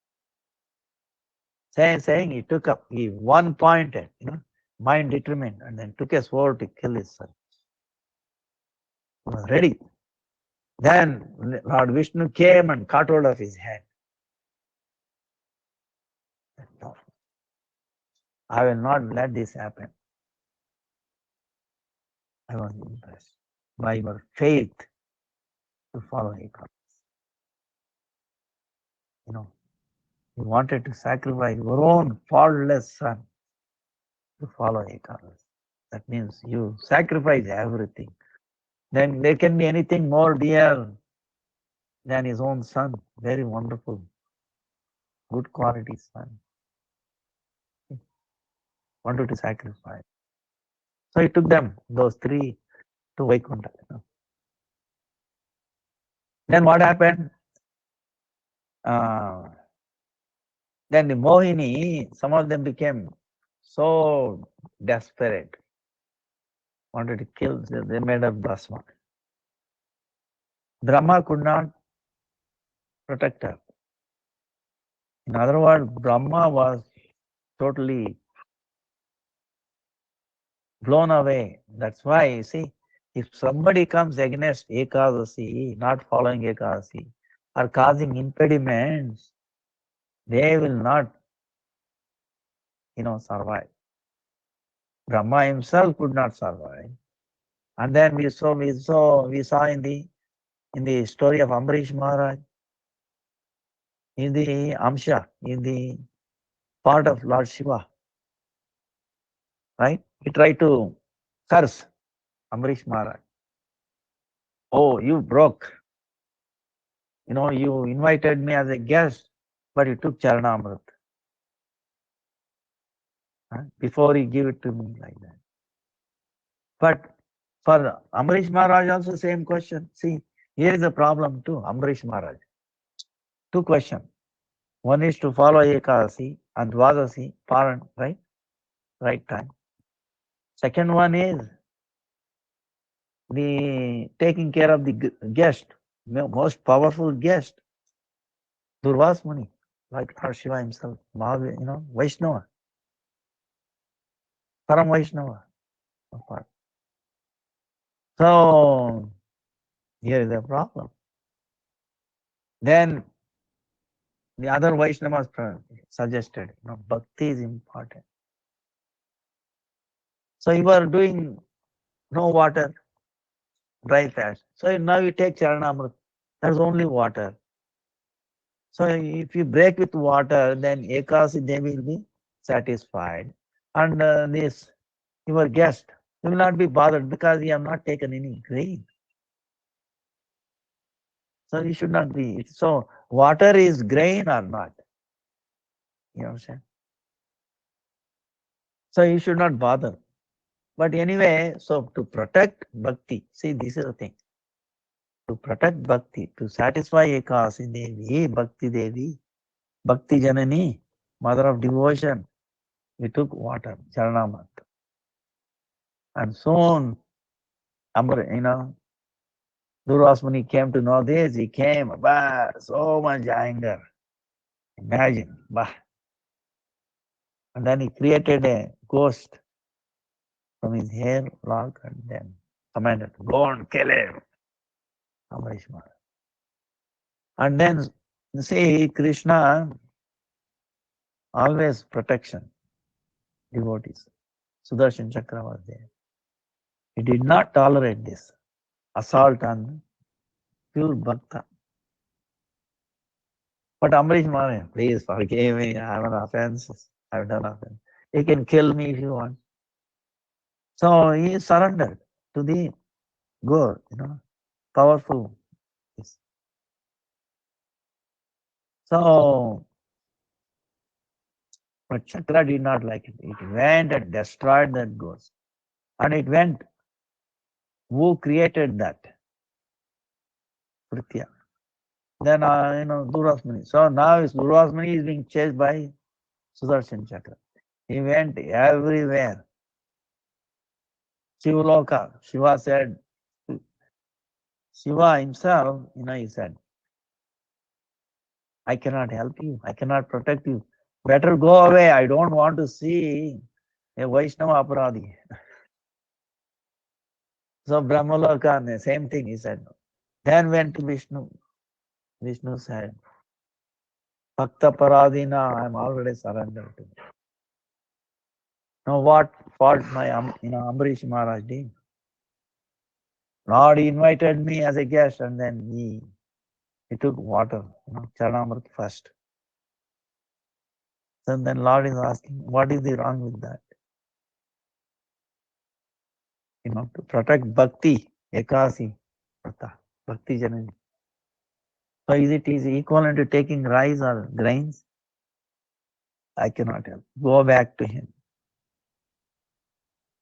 Saying he took up, he one pointed, mind determined, and then took a sword to kill his son. He was ready. Then Lord Vishnu came and cut hold of his head. No, I will not let this happen. I was impressed by your faith to follow Ekadasi. You wanted to sacrifice your own faultless son to follow Ekadasi. That means you sacrifice everything. Then there can be anything more dear than his own son. Very wonderful, good quality son. Wanted to sacrifice. So he took them, those three, to Vaikuntha. Then what happened? Then the Mohini, some of them became so desperate, wanted to kill, they made up Bhasma. Brahma could not protect her. In other words, Brahma was totally blown away. That's why, you see, if somebody comes against Ekadasi, not following Ekadasi, or causing impediments, they will not, survive. Brahma himself could not survive. And then we saw in the story of Ambarish Maharaj, in the Amsha, in the part of Lord Shiva, right? He tried to curse Ambarish Maharaj. Oh, you broke. You invited me as a guest, but you took Charanamrit. Before you give it to me like that. But for Ambarish Maharaj also same question. See, here is the problem too, Ambarish Maharaj. Two questions. One is to follow Ekadasi and Dwadasi, Paran, right? Right time. Second one is the taking care of the guest, most powerful guest, Durvas Muni, like Lord Shiva himself, Vaishnava, Param Vaishnava. So here is the problem. Then the other Vaishnavas suggested, bhakti is important. So you are doing no water, dry fast. So now you take Charanamrit. There's only water. So if you break with water, then Ekasi Devi will be satisfied. And your guest will not be bothered because you have not taken any grain. So you should not be. So water is grain or not? You understand? So you should not bother. But anyway, so to protect bhakti, see, this is the thing. To protect bhakti, to satisfy Ekasi Devi, Bhakti Devi, Bhakti Janani, mother of devotion, we took water, Charanamrit. And soon, Durvas Muni came to know this, he came, so much anger. Imagine, And then he created a ghost from his hair lock and then commanded, go and kill him. Ambarish Maharaj. And then, see, Krishna always protection, devotees. Sudarshan Chakra was there. He did not tolerate this assault on pure bhakta. But Ambarish Maharaj, please forgive me, I have an offense. I've done offense. You can kill me if you want. So he surrendered to the God, powerful. So, but Chakra did not like it. It went and destroyed that ghost. And it went, who created that? Pritya. Then, Durvas Muni. So now Durvas Muni is being chased by Sudarshan Chakra. He went everywhere. Shivaloka, Shiva said, Shiva himself, he said, I cannot help you. I cannot protect you. Better go away. I don't want to see a Vaishnava Aparadhi. So Brahmaloka, same thing he said. Then went to Vishnu. Vishnu said, Bhakta Paradina, I am already surrendered to. Now what fault my Ambarish Maharaj did? Lord invited me as a guest, and then he took water, Charanamrit first. So then Lord is asking, what is the wrong with that? To protect bhakti, ekasi, bhakti janani. So is it equivalent to taking rice or grains? I cannot help. Go back to him.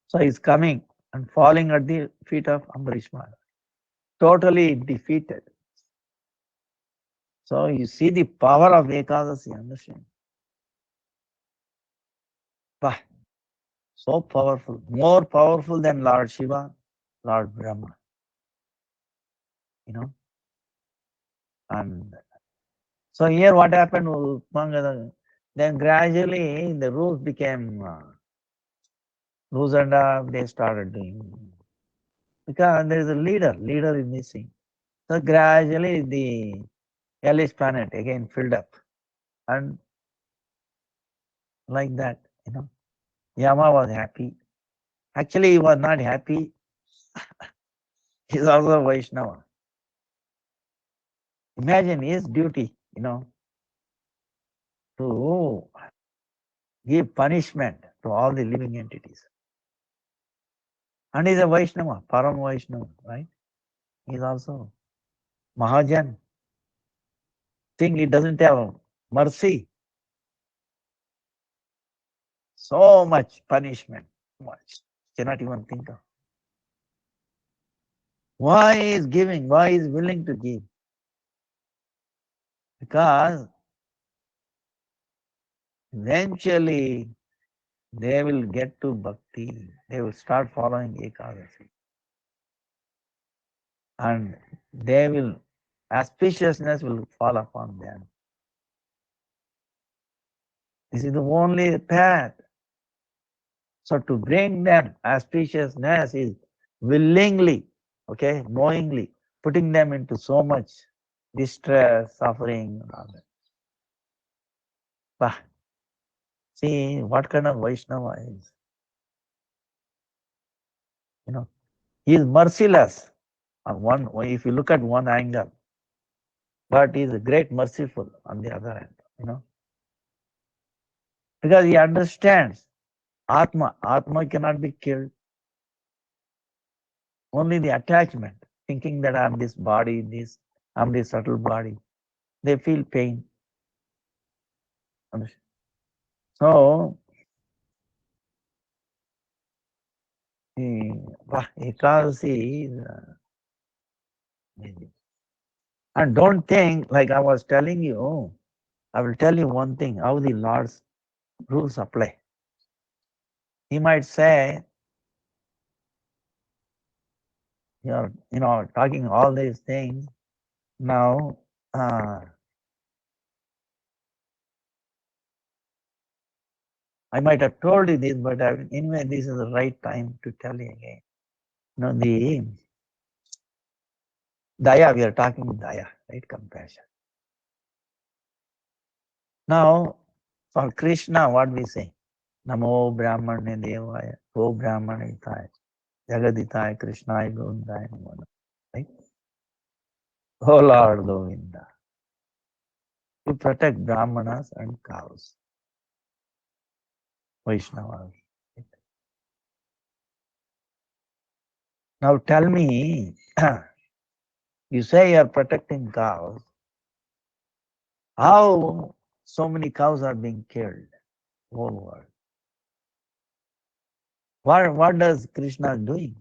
So he's coming and falling at the feet of Ambarish Maharaj, totally defeated. So you see the power of Ekadasi, understand? Bah, so powerful, more powerful than Lord Shiva, Lord Brahma. And so here what happened, then gradually the rules became loosened up, they started doing. Because there is a leader is missing. So gradually the hellish planet again filled up. And like that, Yama was happy. Actually, he was not happy. He's also Vaishnava. Imagine his duty, to give punishment to all the living entities. And he's a Vaishnava, Param Vaishnava, right? He's also Mahajan. Think he doesn't have mercy. So much punishment, much. Cannot even think of. Why he is giving? Why he is willing to give? Because eventually they will get to bhakti. They will start following Ekadasi. And auspiciousness will fall upon them. This is the only path. So to bring them auspiciousness is willingly, knowingly, putting them into so much distress, suffering, and all that. But see what kind of Vaishnava is. He is merciless if you look at one angle, but he is great merciful on the other hand, because he understands Atma cannot be killed. Only the attachment, thinking that I'm this body, I'm this subtle body, they feel pain. So, Ekadasi is amazing. And don't think, like I was telling you, I will tell you one thing, how the Lord's rules apply. He might say, you're, talking all these things. Now, I might have told you this, but anyway, this is the right time to tell you again. The Daya, we are talking Daya, right? Compassion. Now, for Krishna, what we say? Namo Brahmane Devaya, O Brahmane Hitaya, Jagaditaya Krishnaya Govindaya Namo. Right? Oh Lord Govinda. To protect Brahmanas and cows. Vaishnavas. Right? Now tell me, you say you are protecting cows. How so many cows are being killed? Whole world. What does Krishna doing?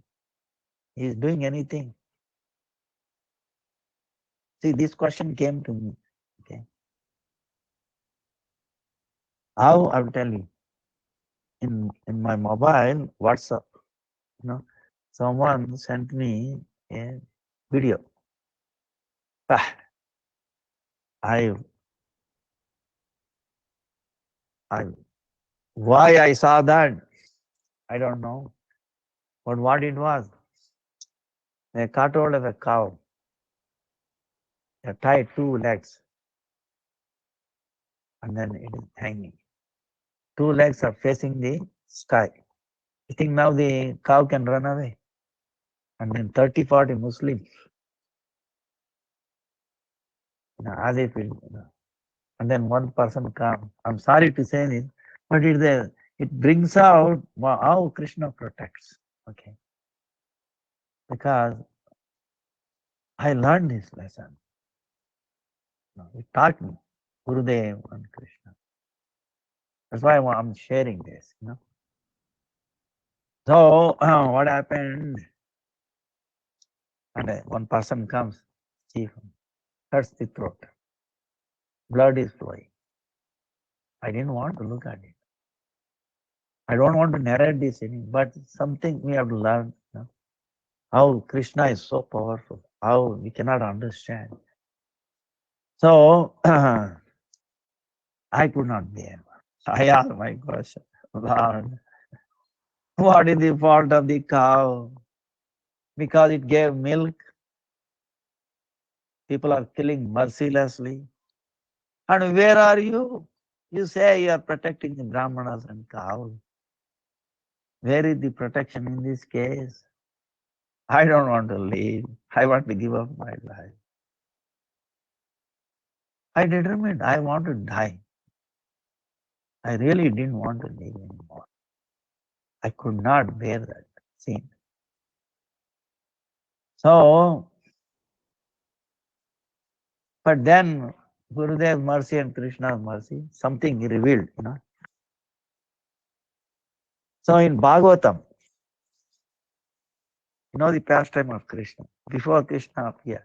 He is doing anything. See, this question came to me. Okay. How? I will tell you. In my mobile WhatsApp, someone sent me a video. I why I saw that, I don't know. But what it was, they cut hold of a cow. They tied two legs. And then it is hanging. Two legs are facing the sky. You think now the cow can run away? and then 30, 40 Muslims. As if and then one person comes. I'm sorry to say this, but it brings out how Krishna protects. Okay. Because I learned this lesson. He taught me, Gurudev and Krishna. That's why I'm sharing this. So what happened? And one person comes, chief, cuts the throat. Blood is flowing. I didn't want to look at it. I don't want to narrate this anymore, but something we have to learn. How Krishna is so powerful, how we cannot understand. So I could not bear. I asked my question, Lord, what is the fault of the cow? Because it gave milk, people are killing mercilessly. And where are you? You say you are protecting the Brahmanas and cows. Where is the protection in this case? I don't want to live. I want to give up my life. I determined I want to die. I really didn't want to live anymore. I could not bear that scene. So, but then Gurudev's mercy and Krishna's mercy, something he revealed, So in Bhagavatam, the pastime of Krishna. Before Krishna appeared,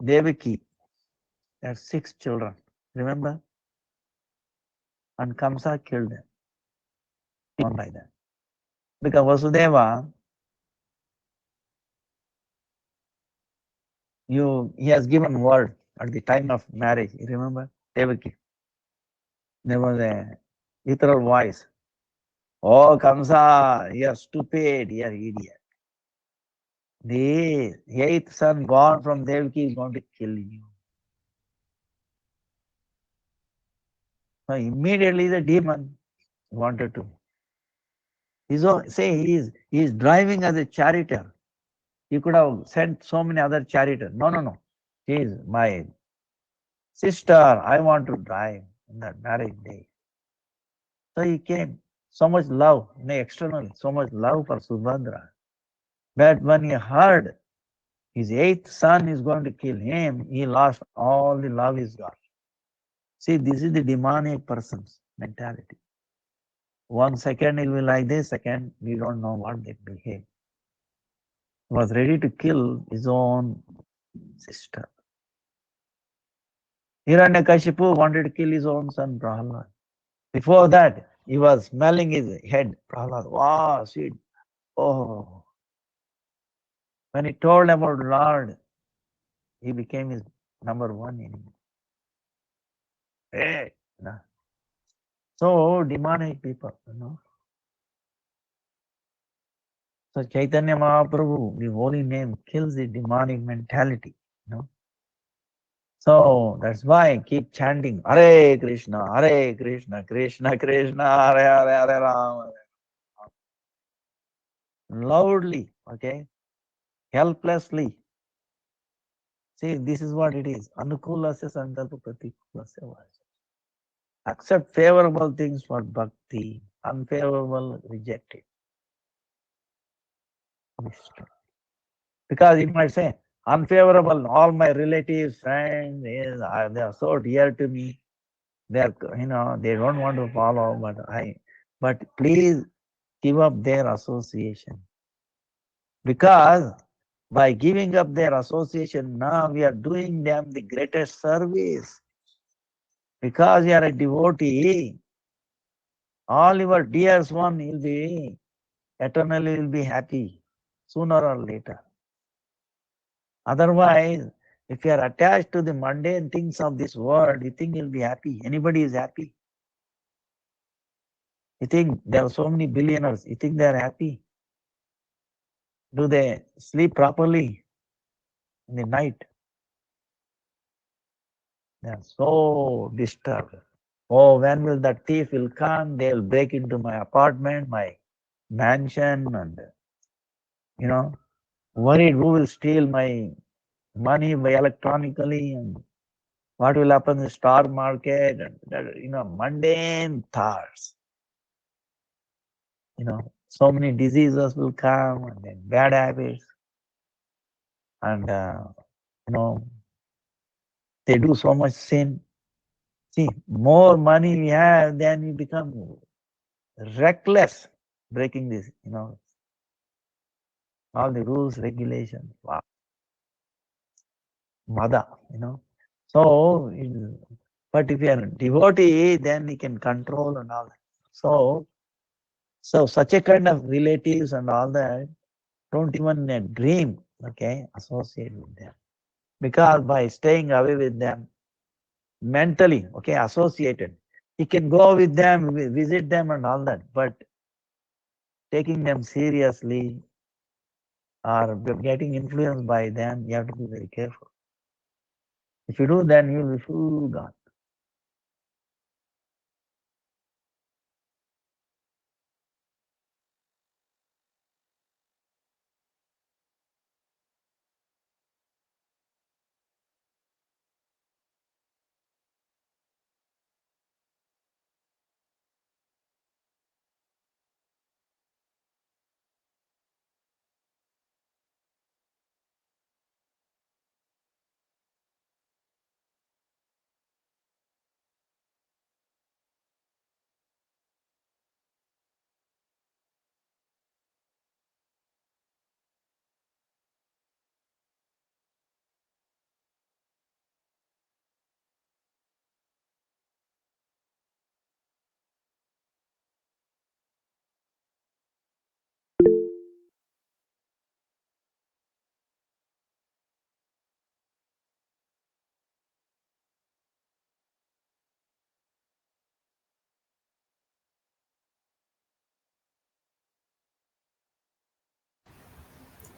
Devaki had 6 children, remember? And Kamsa killed them, one by them. Because Vasudeva, he has given word at the time of marriage, you remember? Devaki. There was a literal voice. Oh, Kamsa, you're stupid, you're idiot. The 8th son born from Devaki is going to kill you. So immediately the demon wanted to. He is driving as a charioteer. He could have sent so many other charioteers. No. She is my sister. I want to drive in that marriage day. So he came. So much love, externally, so much love for Subhadra. But when he heard his 8th son is going to kill him, he lost all the love he's got. See, this is the demonic person's mentality. 1 second he will be like this, second we don't know what they behave. He was ready to kill his own sister. Hiranyakashipu wanted to kill his own son Prahlad. Before that, he was smelling his head. Prahlad, wow, sweet. Oh. When he told about Lord, he became his number 1 enemy. Hey. So demonic people, So Chaitanya Mahaprabhu, the holy name, kills the demonic mentality, So that's why I keep chanting Hare Krishna, Krishna Krishna, Hare Hare, Hare Rama. Loudly, okay, helplessly. See, this is what it is. Anukulasya sankalpa pratikulasya vasa. Accept favorable things for bhakti, unfavorable, reject it. Because you might say, unfavorable, all my relatives, friends, they are so dear to me. They are, they don't want to follow, but please give up their association. Because by giving up their association, now we are doing them the greatest service. Because you are a devotee, all your dear one will be eternally will be happy sooner or later. Otherwise, if you are attached to the mundane things of this world, you think you'll be happy. Anybody is happy? You think there are so many billionaires, you think they are happy? Do they sleep properly in the night? They are so disturbed. Oh, when will that thief will come? They'll break into my apartment, my mansion, and Worried who will steal my money by electronically and what will happen in the stock market and mundane thoughts. So many diseases will come and then bad habits and you know they do so much sin. See, more money we have, then we become reckless breaking this, all the rules, regulations. Wow. Mother, So, but if you are a devotee, then he can control and all that. So such a kind of relatives and all that don't even dream, associate with them. Because by staying away with them, mentally, associated, he can go with them, visit them and all that, but taking them seriously or getting influenced by them, you have to be very careful. If you do, then you will be full gone.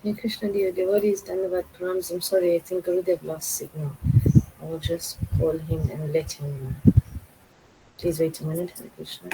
Hey Krishna dear, devotees Dhanyavad Pranams. I'm sorry, I think Gurudev lost signal. I will just call him and let him know. Please wait a minute, Hare Krishna.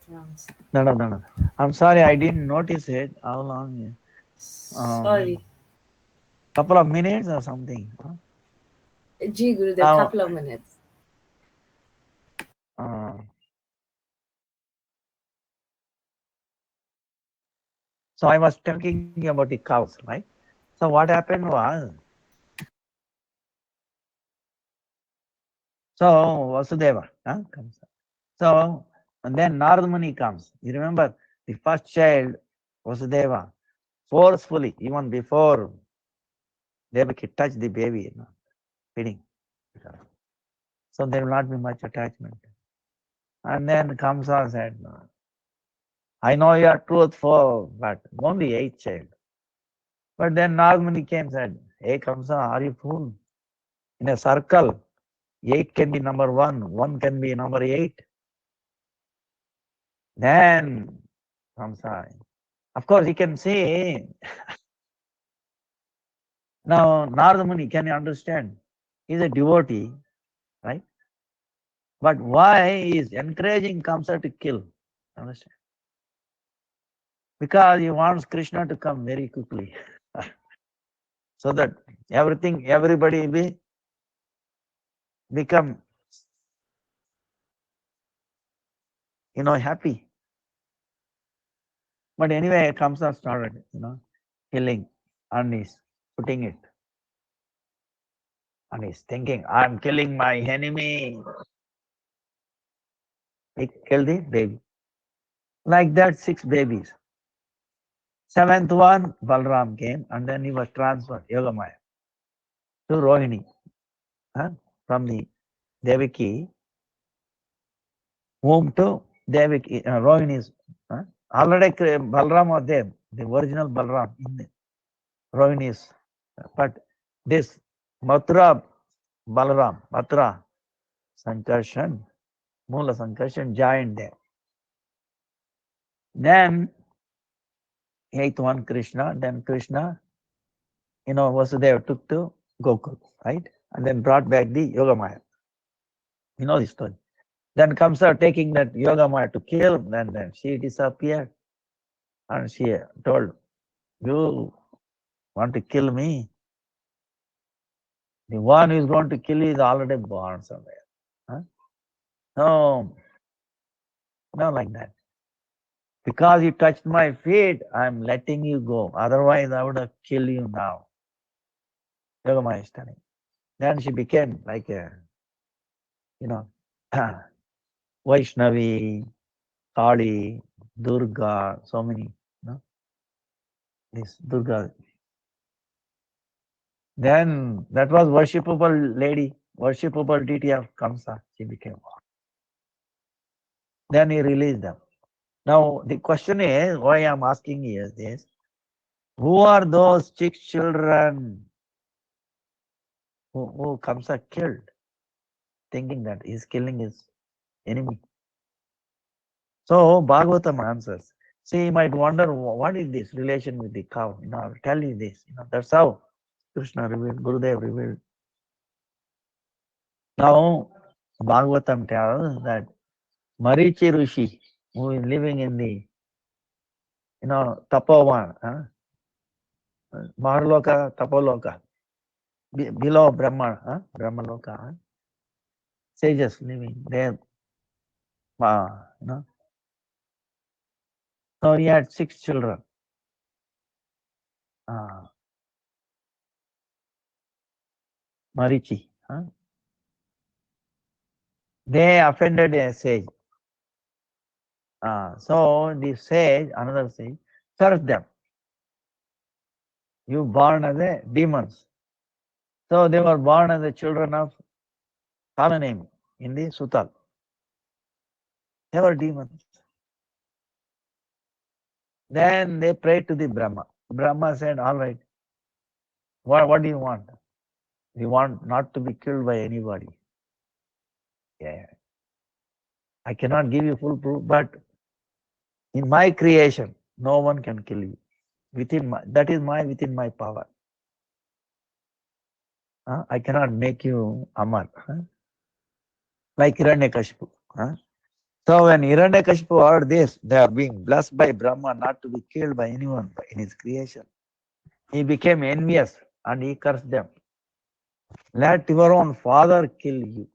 Pranams. No. I'm sorry, I didn't notice it. How long? Sorry. Couple of minutes or something. Huh? Ji Gurudev, couple of minutes. So I was talking about the cows, right? So what happened was, so Vasudeva comes. So, and then Narada Muni comes. You remember the first child, Vasudeva, forcefully, even before Devaki touched the baby, feeding. So there will not be much attachment. And then Kamsa said, I know you are truthful, but only 8th child. But then Narada Muni came and said, hey Kamsa, are you fool? In a circle, 8 can be number 1 can be number 8. Then Kamsa, of course, he can say, now Narada Muni, can you understand? He's a devotee, right? But why he is encouraging Kamsa to kill? Understand? Because he wants Krishna to come very quickly. So that everybody will become, happy. But anyway, Kamsa started, killing and he's putting it. And he's thinking, I'm killing my enemy. He killed the baby. Like that, 6 babies. Seventh one, Balram came, and then he was transferred, Yogamaya, to Rohini, from the Devaki womb to Devaki, Rohini's. Already Balram was there, the original Balram in the Rohini's. But this Mathura Balaram, Mathura Sankarshan, Mula Sankarshan joined there. Then eighth one Krishna, then Krishna, Vasudeva took to Gokul, right? And then brought back the Yogamaya. You know this story. Then Kamsa taking that Yogamaya to kill, and then she disappeared. And she told, you want to kill me? The one who is going to kill you is already born somewhere. No, not like that. Because you touched my feet, I'm letting you go. Otherwise, I would have killed you now. Yogamaya is telling. Then she became like a, Vaishnavi, Kali, Durga, so many, this Durga. Then that was worshipable lady, worshipable deity of Kamsa. She became. Then he released them. Now the question is, why I'm asking is this: who are those 6 children who Kamsa killed, thinking that he's killing his enemy? So Bhagavatam answers. See, you might wonder, what is this relation with the cow? I'll tell you this. That's how Krishna revealed, Gurudev revealed. Now, Bhagavatam tells that Marichi Rishi, who is living in the, Tapovan, Maharloka, Tapoloka, below Brahma, Brahmaloka, sages living there, So he had 6 children. Marichi. They offended a sage. So the sage, another sage, served them. You born as a demons. So they were born as the children of Kalanemi in the Sutal. They were demons. Then they prayed to the Brahma. Brahma said, all right, what do you want? We want not to be killed by anybody. Yeah. I cannot give you full proof, but in my creation, no one can kill you. That is within my power. I cannot make you Amar. Like Hiranyakashipu. So when Hiranyakashipu heard this, they are being blessed by Brahma not to be killed by anyone in his creation. He became envious and he cursed them. Let your own father kill you.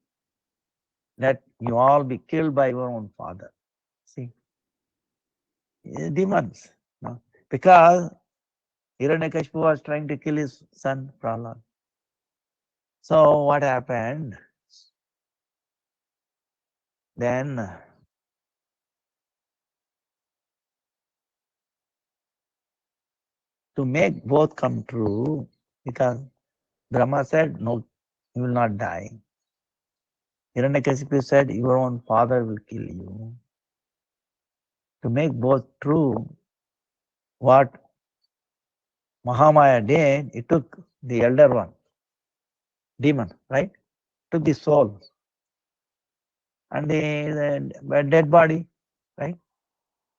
Let you all be killed by your own father. See, demons. Because Hiranyakashipu was trying to kill his son Prahlad. So what happened? Then to make both come true, because Brahma said, no, you will not die. Hiranyakashipu said, your own father will kill you. To make both true, what Mahamaya did, it took the elder one, demon, right? Took the soul and the dead body, right?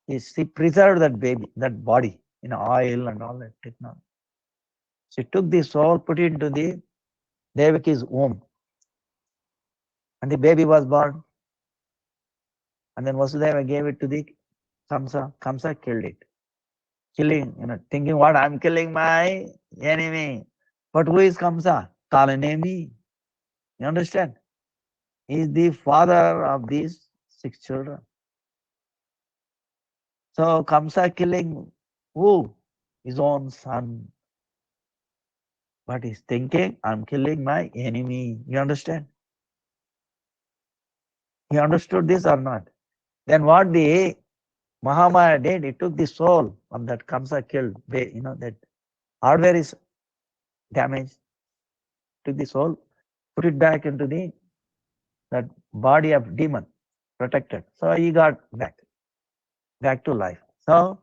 She preserved that baby, that body in oil and all that technology. She took the soul, put it into the Devaki's womb, and the baby was born. And then Vasudeva gave it to the Kamsa. Kamsa killed it. Killing, thinking what, I'm killing my enemy. But who is Kamsa? Kalanemi. You understand? He is the father of these 6 children. So Kamsa killing who? His own son. But he's thinking, I'm killing my enemy. You understand? He understood this or not? Then what the Mahamaya did, it took the soul of that Kamsa killed. That hardware is damaged, took the soul, put it back into that body of demon, protected. So he got back to life. So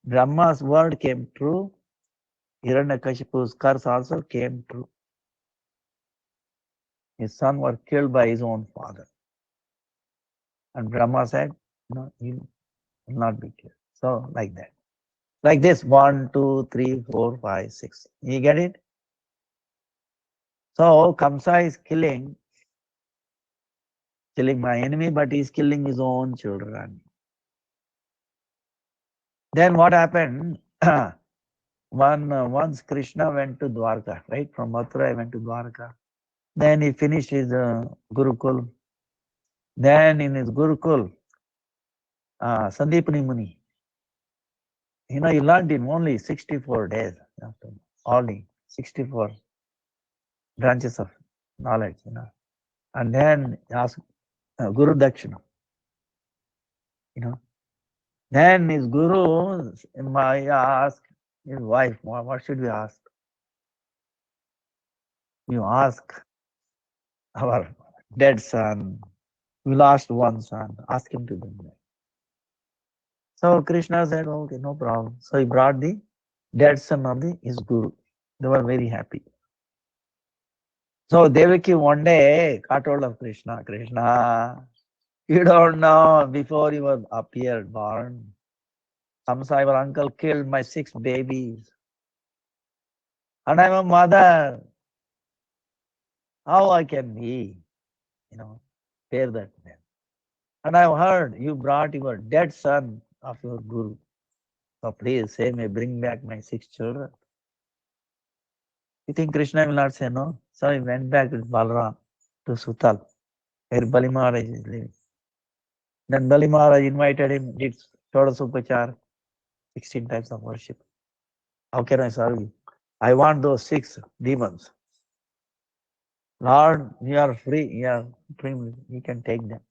Brahma's word came true. Hiranyakashipu's curse also came true. His son was killed by his own father. And Brahma said, no, he will not be killed. So like that. Like this, 1, 2, 3, 4, 5, 6. You get it? So Kamsa is killing my enemy, but he's killing his own children. Then what happened? Once Krishna went to Dwarka, right? From Mathura, he went to Dwarka. Then he finished his Gurukul. Then in his Gurukul, Sandipani Muni, he learned in only 64 days. Only 64 branches of knowledge, And then he asked Guru Dakshina, Then his Guru asked his wife, what should we ask? You ask our dead son, we lost one son, ask him to bring back. So Krishna said, okay, no problem. So he brought the dead son of his Guru. They were very happy. So Devaki one day caught hold of Krishna. Krishna, you don't know, before you were born, Kamsa, your uncle, killed my 6 babies. And I'm a mother. How I can be, bear that man. And I've heard you brought your dead son of your Guru. So please say, may bring back my 6 children. You think Krishna will not say no? So he went back with Balram to Sutal, where Bali Maharaj is living. Then Bali Maharaj invited him, did Shodasupachar, 16 types of worship. How can I serve you? I want those 6 demons. Lord, you are free, you can take them.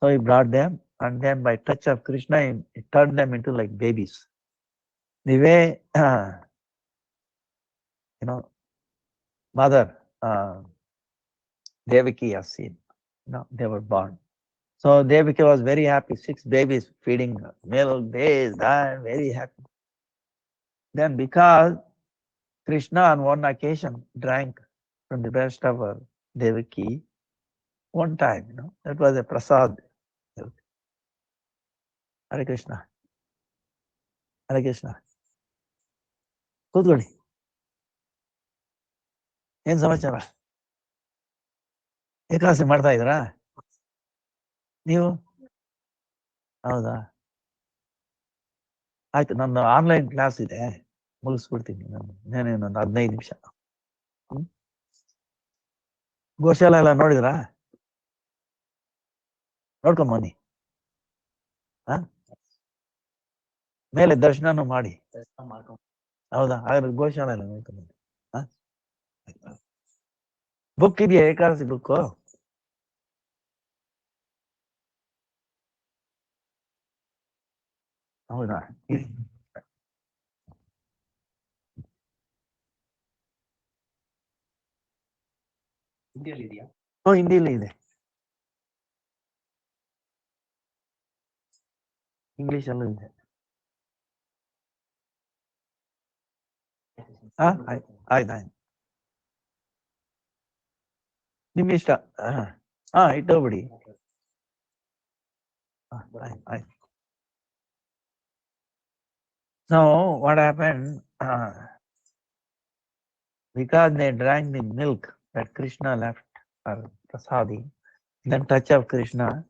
So he brought them, and then by touch of Krishna, he turned them into like babies. The way, mother Devaki has seen, they were born. So Devaki was very happy, 6 babies feeding milk, days, and very happy. Then because Krishna on one occasion drank from the breast of her Devaki, one time, that was a prasad. Hare Krishna. Hare Krishna. ಕೂತ್ಕೊಳ್ಳಿ ಏನ್ ಸಮಾಚಾರ ಏಕಾದಶಿ ಮಾಡ್ತಾ ಇದ್ದೀರಾ ನೀವು ಹೌದಾ ಆಯ್ತು ನನ್ನ online class ಇದೆ ಮುಗಿಸ್ಬಿಡ್ತೀನಿ ನಾನು ಒಂದು 15 ನಿಮಿಷ ಗೋಶಾಲ ಎಲ್ಲ ನೋಡಿದ್ರಾ ನೋಡ್ಕೊಂಬನ್ನಿ ಮೇಲೆ ದರ್ಶನನೂ ಮಾಡಿ ಹೌದಾ ಹಾಗಾದ್ರೆ ಗೋಶಾಲ ಎಲ್ಲ ನೋಡ್ಕೊಂಬನ್ನಿ ಬುಕ್ ಇದೆಯಾ ಏಕಾದಶಿ ಬುಕ್ಕು ಹೌದಾ ಹಿಂದಿಯಲ್ಲಿ ಇದೆ ಇಂಗ್ಲಿಷ್ ಅಲ್ಲೂ ಇದೆ ಆಯ್ತು ನಿಮ್ ಇಷ್ಟ ಇಟ್ಟೋಗ್ಬಿಡಿ ಆಯ್ತು. So what happened? Because they drank the milk that Krishna left for Prasadi, then touch of Krishna,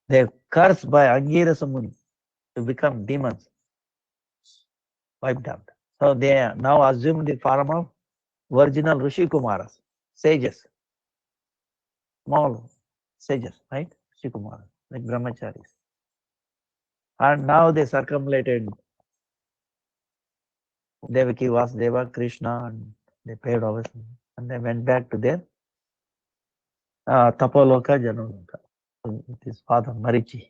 they cursed by Angirasa Muni to become demons, wiped out. So they now assumed the form of virginal Rishi Kumaras, sages, small sages, right? Rishi Kumaras, like brahmacharis. And now they circumambulated Devaki, Vasudeva, Krishna, and they paid obeisance, and they went back to their Tapoloka, Janaloka, with his father Marichi.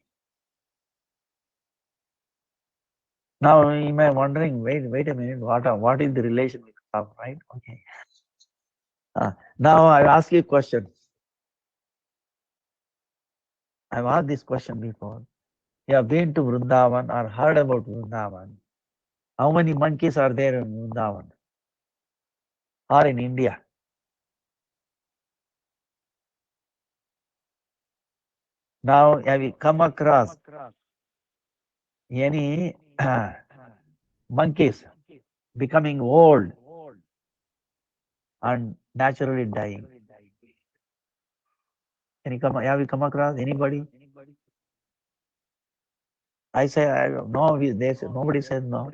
Now you may wondering, wait a minute, what is the relation with love, right? Okay. Now I ask you a question. I've asked this question before. You have been to Vrindavan or heard about Vrindavan. How many monkeys are there in Vrindavan or in India? Now have you come across any monkeys becoming old and naturally dying? Have you come across anybody? I say, no, they say, nobody says no.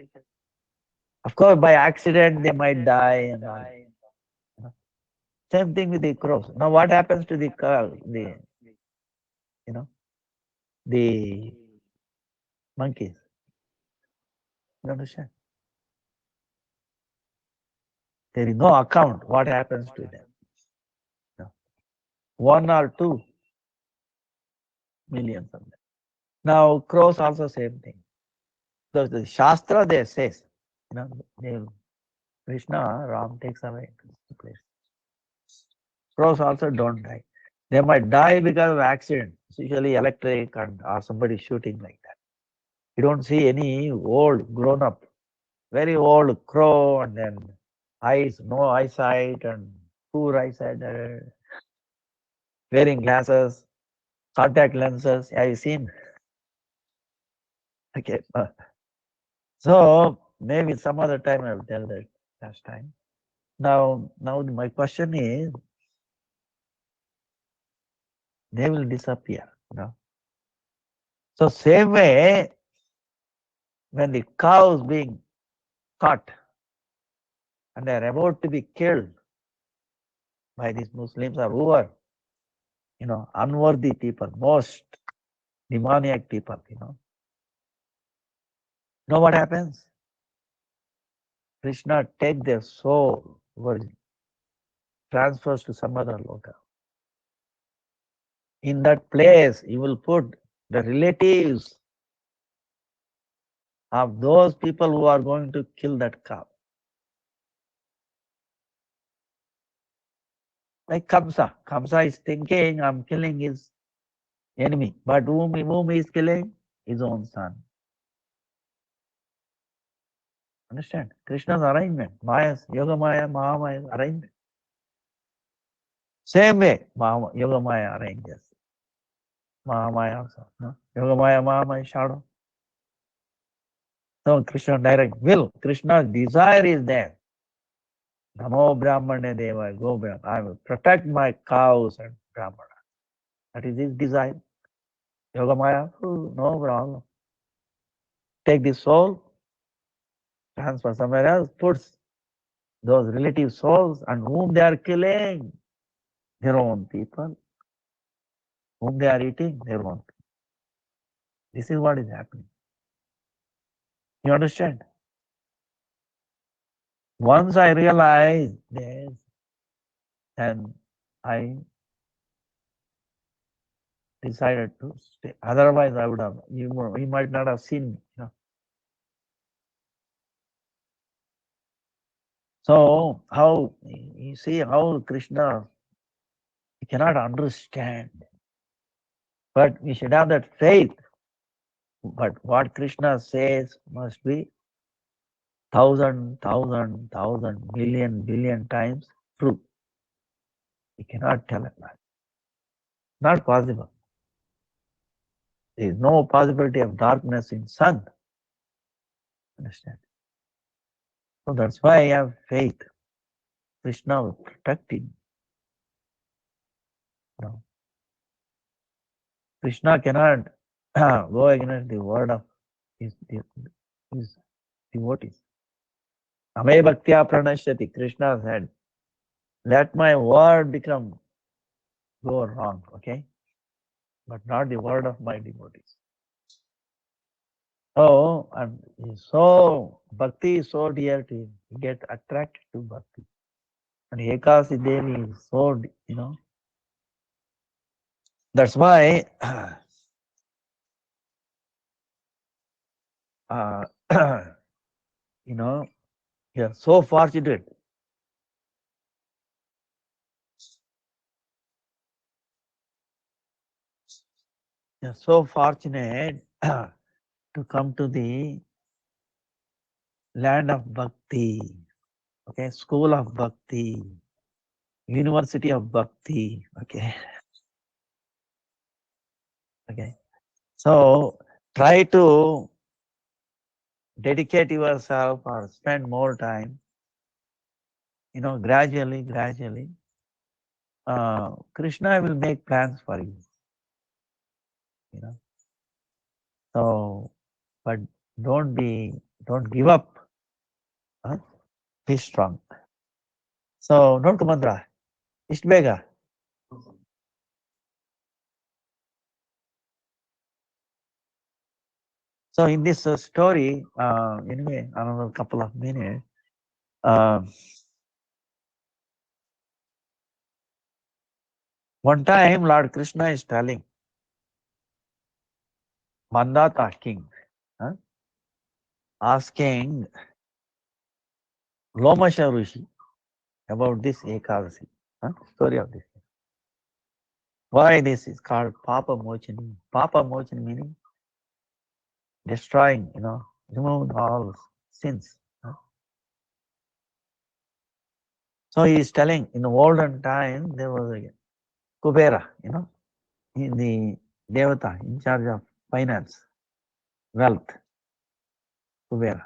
Of course, by accident they might die and all. Same thing with the crows. Now, what happens to the the monkeys? You understand? There is no account what happens to them. No. 1 or 2 millions of them. Now, crows also same thing. So the Shastra there says, Krishna, Ram takes away the place. Crows also don't die. They might die because of accident, usually electric or somebody shooting like that. You don't see any old grown up, very old crow and then no eyesight and poor eyesight, wearing glasses, contact lenses. Have you seen? Okay. So maybe some other time I will tell that last time. Now my question is, they will disappear. So same way, when the cows being caught and they are about to be killed by these Muslims or whoever, unworthy people, most demoniac people, know what happens? Krishna take their soul, transfers to some other loka. In that place, he will put the relatives of those people who are going to kill that cow. Like Kamsa. Kamsa is thinking, I'm killing his enemy. But whom he is killing? His own son. Understand? Krishna's arrangement. Yoga Maya, Mahamaya arrangement. Same way, Yoga Maya arranges. Mahamaya also. No? Yoga Maya, Mahamaya shadow. So Krishna direct will. Krishna's desire is there. Namo Brahmane Deva, go Brahma. I will protect my cows and Brahmana. That is his desire. Yoga Maya, no problem. Take the soul, transfer somewhere else, puts those relative souls and whom they are killing, their own people. Whom they are eating, their own people. This is what is happening. You understand? Once I realized this, then I decided to stay. Otherwise, I would have, you might not have seen me. So, how, you see how Krishna, we cannot understand. But we should have that faith. But what Krishna says must be thousand, billion times true. We cannot tell it that. Not possible. There is no possibility of darkness in sun. Understand? So that's why I have faith. Krishna will protect him. Krishna cannot go against the word of his devotees. Ame bhaktya pranashyati. Krishna said, let my word go wrong, okay? But not the word of my devotees. So, bhakti is so dear to him. You get attracted to bhakti. And Ekasi Devi is so, that's why you know, you're so fortunate. You're so fortunate to come to the land of Bhakti, okay, school of Bhakti, university of Bhakti, okay, okay. So try to dedicate yourself or spend more time, gradually, Krishna will make plans for you, you know. So, but don't give up. Huh? Be strong. So, not Mandra, Ishtbega. So, in this story, anyway, another couple of minutes, one time Lord Krishna is telling Mandata king, huh, asking Lomasha Rishi about this Ekadasi, story of this. Why this is called Papa Mochani? Papa Mochani meaning destroying, remove all sins. So he is telling in the olden time there was a Kubera, in the Devata in charge of finance, wealth, Kubera.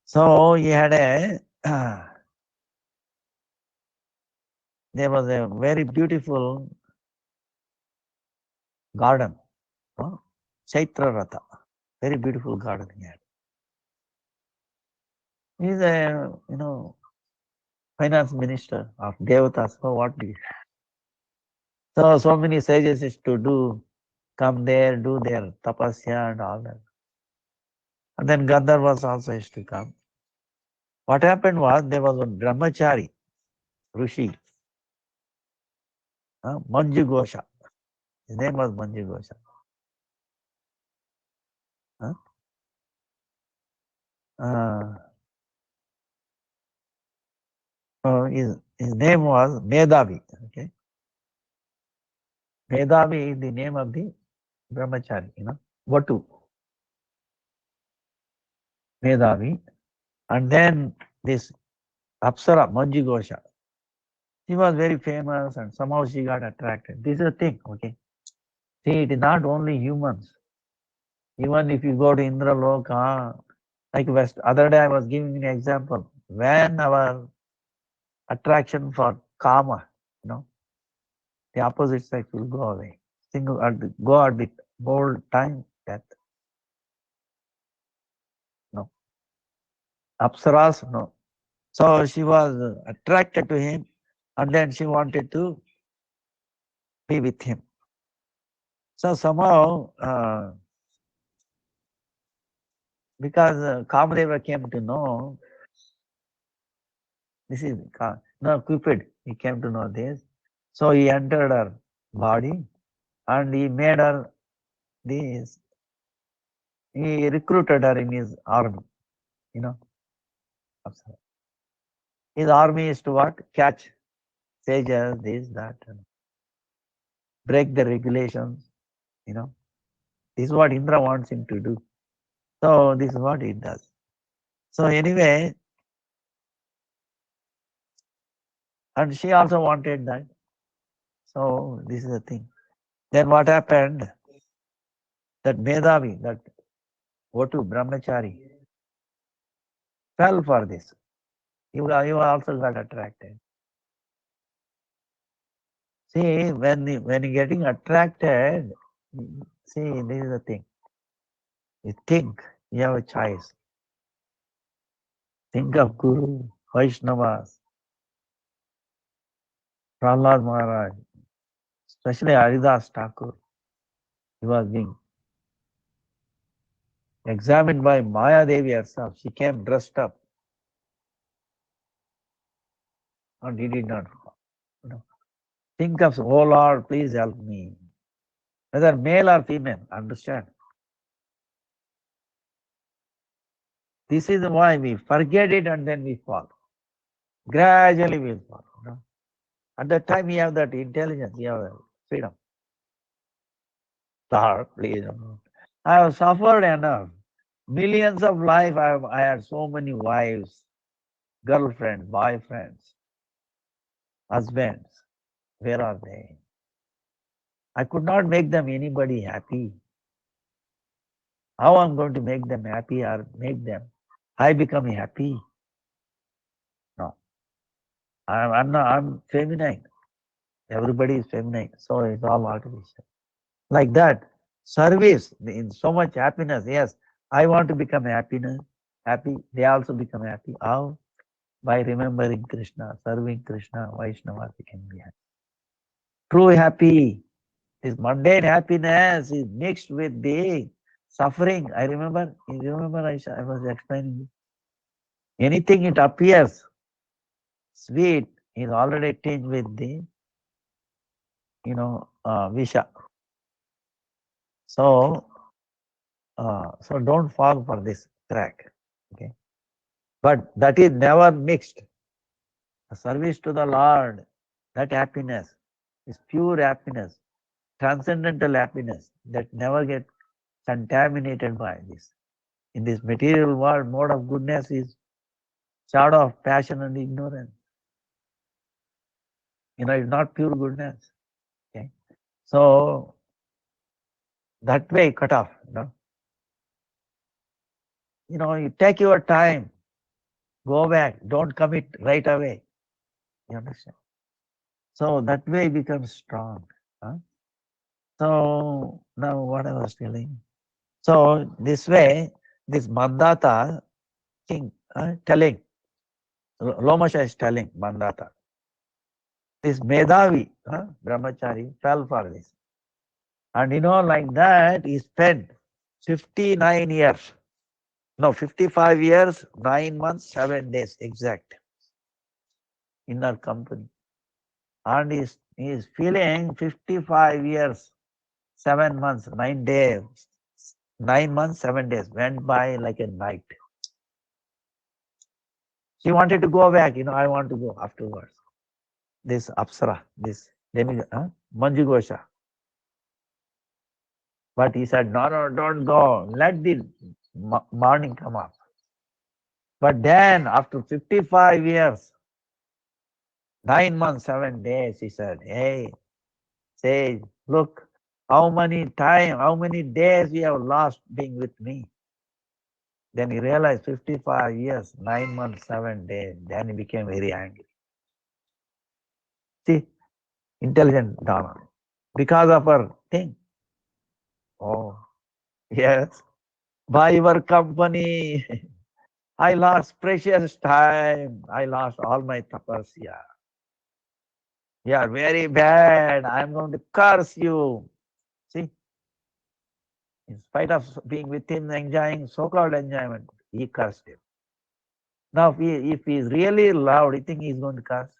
So he had there was a very beautiful garden, Chaitra Ratha, very beautiful garden he had. He is a, finance minister of Devatas. So what do you? So many sages is to come there, do their tapasya and all that. And then Gandharvas also used to come. What happened was there was a brahmachari, Rishi, Manju Gosha. His name was Manju Gosha. His name was Medhavi. Okay, Medhavi is the name of the brahmachari, Vatu. Medhavi. And then this Apsara, Manju Gosha. She was very famous and somehow she got attracted. This is the thing, okay? See, it is not only humans. Even if you go to Indraloka, like West, other day I was giving an example. When our attraction for karma, the opposite sex will go away. Go at the whole time, death. No. Apsaras, no. So she was attracted to him and then she wanted to be with him. So somehow, because Kamadeva came to know, this is, Cupid, he came to know this. So he entered her body and he made her this, he recruited her in his army, His army is to what? Catch sages, this, that, break the regulations, This is what Indra wants him to do. So this is what he does. So anyway, and she also wanted that. So this is the thing. Then what happened? That Medhavi, that Vatu Brahmachari, fell for this. He also got attracted. See, when you're getting attracted, see, this is the thing. You think you have a choice. Think of Guru, Vaishnavas, Prahlad Maharaj, especially Haridas Thakur. He was being examined by Maya Devi herself. She came dressed up. And he did not. Think of, oh Lord, please help me. Whether male or female, understand. This is why we forget it and then we fall. Gradually we fall. At that time we have that intelligence, we have freedom. Lord, please. I have suffered enough. Millions of life I had so many wives, girlfriends, boyfriends, husbands. Where are they? I could not make them anybody happy. How I'm going to make them happy or make them I become happy? No. I'm feminine. Everybody is feminine. So it's all artificial. Like that. Service in so much happiness. Yes, I want to become happy. They also become happy. How? By remembering Krishna, serving Krishna, Vaishnava, we can be happy. True happy. This mundane happiness is mixed with the suffering. I remember, I was explaining. Anything it appears sweet is already tinged with the, visha. So don't fall for this track. Okay. But that is never mixed. The service to the Lord, that happiness is pure happiness, transcendental happiness that never gets contaminated by this. In this material world, mode of goodness is shadow of passion and ignorance. It's not pure goodness. Okay. So that way cut off. You take your time, go back, don't commit right away. You understand? So that way becomes strong. So now what I was telling. So this way, this Mandata king telling, Lomasha is telling Mandata, this Medavi, brahmachari, fell for this. And like that, he spent 59 years. No, 55 years, 9 months, 7 days exact in our company. And he is feeling 55 years, 7 months, 9 days. 9 months, 7 days went by like a night. She wanted to go back, I want to go afterwards. This Apsara, this Manju Gosha. But he said, no, don't go. Let the morning come up. But then after 55 years, 9 months, 7 days, he said, hey, sage, look, how many days you have lost being with me. Then he realized 55 years, 9 months, 7 days. Then he became very angry. See, intelligent Dharma. Because of her thing. Oh, yes. By your company, I lost precious time. I lost all my tapasya. You are very bad. I'm going to curse you. See, in spite of being with him, enjoying so-called enjoyment, he cursed him. Now, if he is really loved, you think he is going to curse?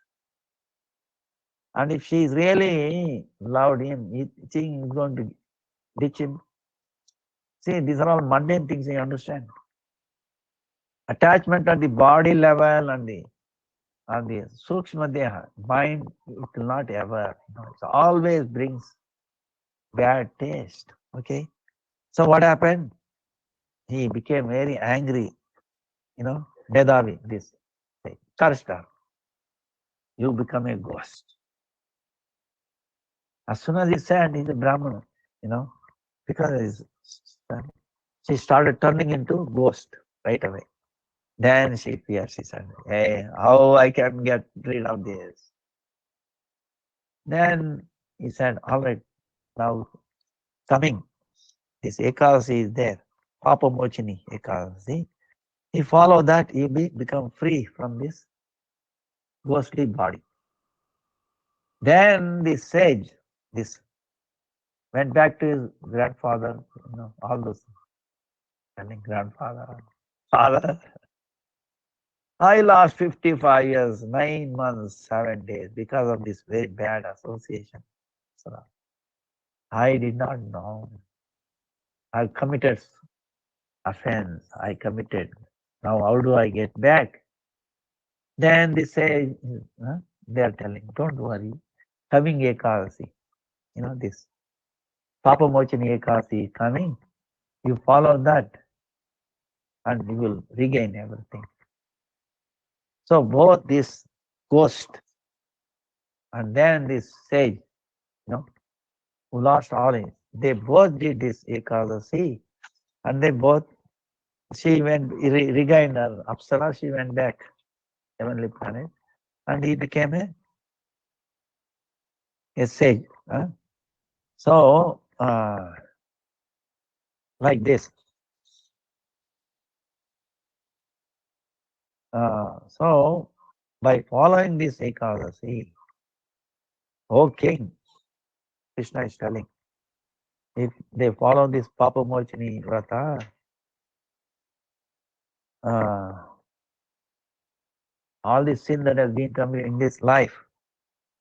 And if she is really loved him, you think he is going to ditch him? See, these are all mundane things, you understand. Attachment at the body level and the Sukshma Deha, mind, it will not ever, it always brings bad taste. Okay. So what happened? He became very angry, Medavi, this, cursed her. You become a ghost. As soon as he said he's a Brahmana, because she started turning into ghost right away. Then she feared, she said, hey, how I can get rid of this? Then he said, all right, now coming, this Ekadasi is there, Papa Mochini Ekadasi. He follow that, he become free from this ghostly body. Then the sage, this went back to his grandfather, all those, grandfather, father. I lost 55 years, 9 months, 7 days because of this very bad association. So I did not know. I committed offense. I committed Now, how do I get back? Then they say, they are telling, don't worry, coming Ekadasi, this Papa Mochini Ekadasi is coming, you follow that and you will regain everything. So both this ghost and then this sage, who lost all his, they both did this Ekadasi, and they both, she went, regained her Apsara, she went back, heavenly planet, and he became a sage. So, like this. So, by following this Ekadasi, O king, Krishna is telling, if they follow this Papa Mochini Vrata, all the sin that has been committed in this life,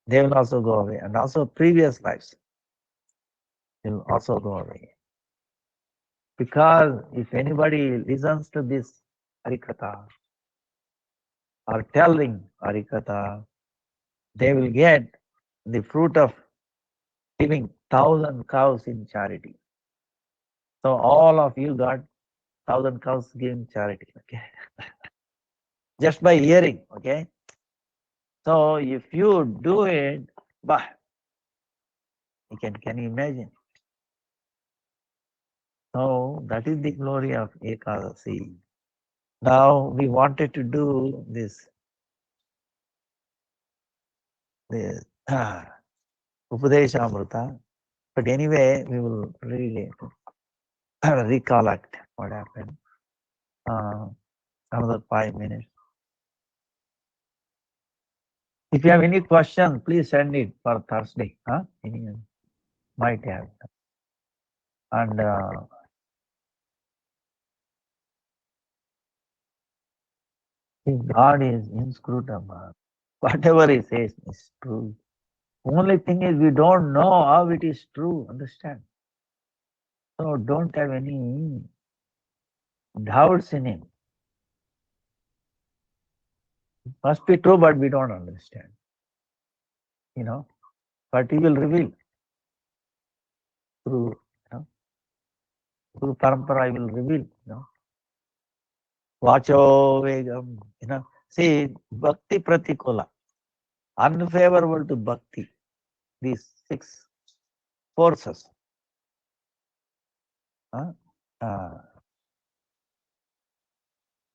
they will also go away. And also previous lives will also go away. Because if anybody listens to this Harikatha or telling Harikatha, they will get the fruit of giving 1,000 cows in charity. So all of you got 1,000 cows giving charity, okay? Just by hearing, okay? So if you do it, bah, can you imagine? So that is the glory of Ekadasi. Now we wanted to do this Upadeshamrita, but anyway, we will really recollect what happened. Another 5 minutes. If you have any questions, please send it for Thursday. Anyone might have. And if God is inscrutable, whatever He says is true. Only thing is we don't know how it is true. Understand? So don't have any doubts in Him. It must be true, but we don't understand. But He will reveal through parampara. He will reveal. Vacho vegam. See, bhakti pratikula, unfavorable to bhakti. These 6 forces.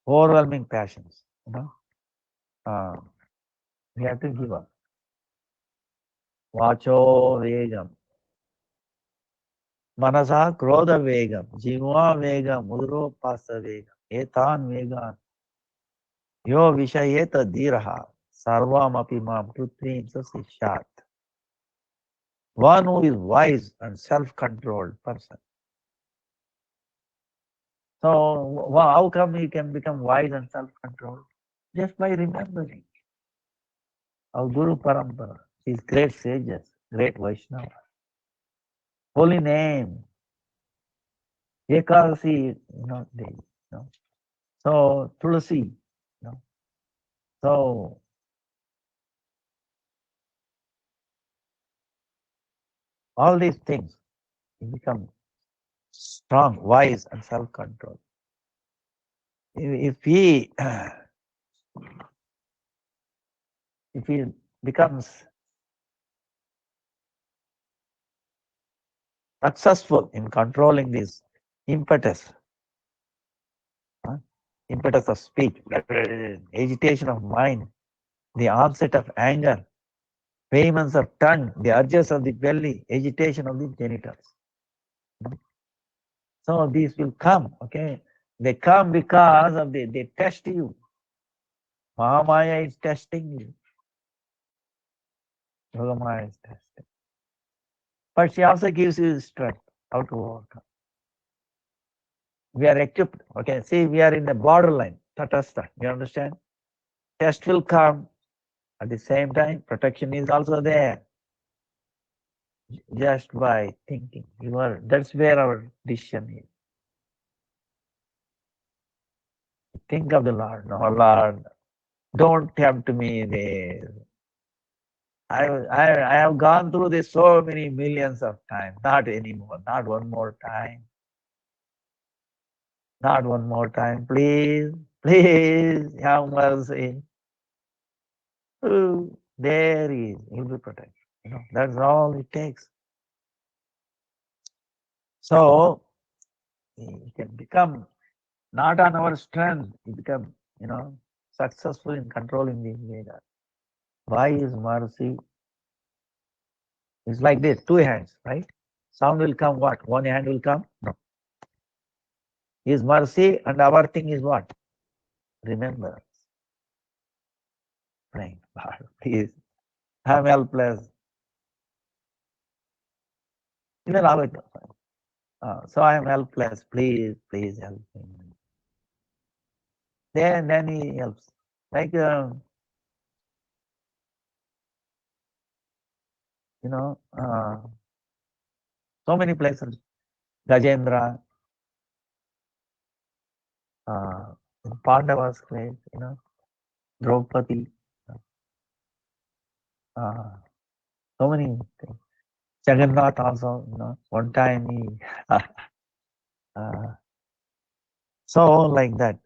Overwhelming passions. We have to give up. Vacho vegam. Manasa krodha vegam. Jiva vegam. Mudro pasa vegam. Etan vegan. Yo vishayeta diraha. Sarvam api mam prutrim sasishat. One who is wise and self-controlled person. So how come he can become wise and self-controlled? Just by remembering our Guru Parampara, these great sages, great Vaishnava. Holy name. Ekadasi, day. So Tulasi, so all these things, you become strong, wise, and self-controlled. If he becomes successful in controlling this impetus of speech, agitation of mind, the onset of anger, vehemence of tongue, the urges of the belly, agitation of the genitals. So these will come, okay? They come because of they test you. Mahamaya is testing you. Yogamaya is testing. But she also gives you strength how to overcome. We are equipped, okay? See, we are in the borderline, tatastha, you understand? Test will come. At the same time, protection is also there. Just by thinking. That's where our decision is. think of the Lord. No, Lord, don't tempt me there. I have gone through this so many millions of times. Not anymore. Not one more time. Not one more time. Please, please have mercy. Oh, there he is. He'll be protected. That's all it takes. So he can become not on our strength. He become, successful in controlling the Vedas. By his mercy, it's like this, two hands, right? Sound will come what? One hand will come? No. His mercy and our thing is what? Remember. Praying, Lord, please, I'm helpless. So I am helpless. Please, please help me. Then he helps. Like, so many places. Gajendra, Pandava's place, Draupadi, so many things. Jagannath also, one time he, so like that.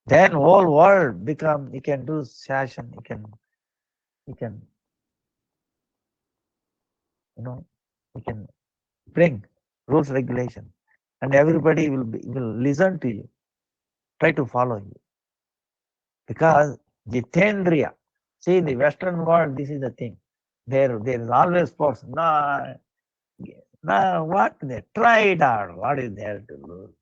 Then whole world become, he can do session, he can, he can bring rules, regulation, and everybody will listen to you, try to follow you. Because Jitendriya, see in the Western world, this is the thing. There is always force. No, what they tried hard. What is there to lose?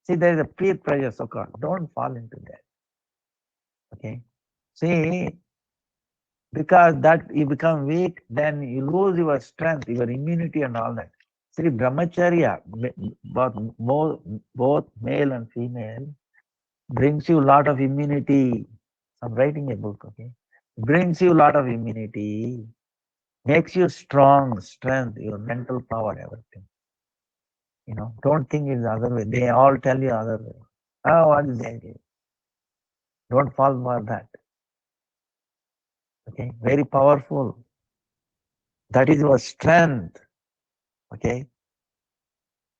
See, there is a peer pressure, so called. Don't fall into that. Okay. See, because that you become weak, then you lose your strength, your immunity, and all that. See, brahmacharya, both male and female, brings you a lot of immunity. I'm writing a book, okay? Brings you a lot of immunity, makes you strong, strength, your mental power, everything. Don't think it's the other way. They all tell you other way. Oh, what is that? Don't fall for that. Okay, very powerful. That is your strength. Okay,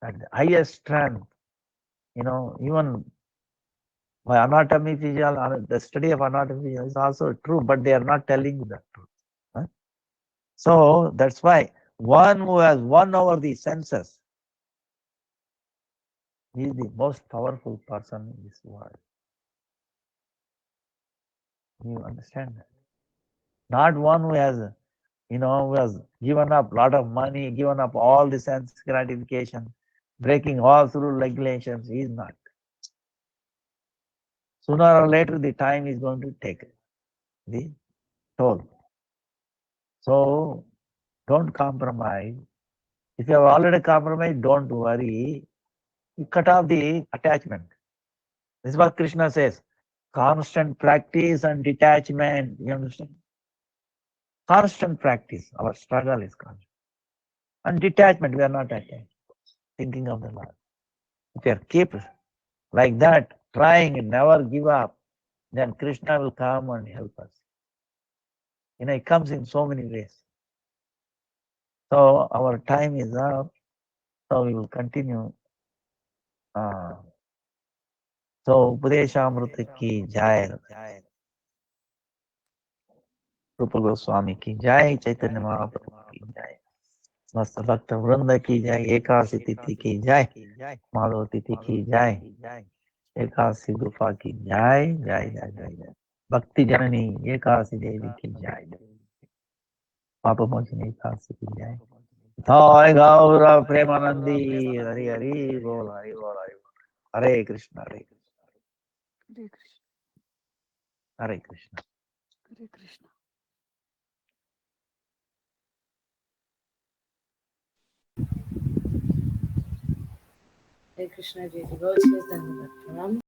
that highest strength. Even by anatomy, physiology, the study of anatomy is also true, but they are not telling you the truth. Huh? So that's why one who has won over the senses is the most powerful person in this world. You understand that? Not one who has, who has given up a lot of money, given up all the sense gratification, breaking all through regulations. He is not. Sooner or later, the time is going to take the toll. So don't compromise. If you have already compromised, don't worry. You cut off the attachment. This is what Krishna says. Constant practice and detachment. You understand? Constant practice. Our struggle is constant. And detachment, we are not attached. Thinking of the Lord. If you are keep like that, trying and never give up, then Krishna will come and help us. It comes in so many ways. So our time is up. So we will continue. So Upadeshamrita ki jai. Rupa Goswami ki jai. Chaitanya Mahaprabhu ki jai. Masta Bhakta Vrinda ki jai. Ekasi Tithi ki jai. Madhav Tithi ki jai. Ekasi Gufa ki jai. Jai jai jai jai. Bhakti Janani Ekasi Devi ki jai. Papa Mochini Ekasi ki jai. Thai Gaura Premanandi Hari Hari Bol Hari Bol Hari Bol. Hare Krishna Hare Krishna Hare Krishna. Hare Krishna. Hare Krishna. Hare Krishna, dear devotees, Dhanavad Pranam.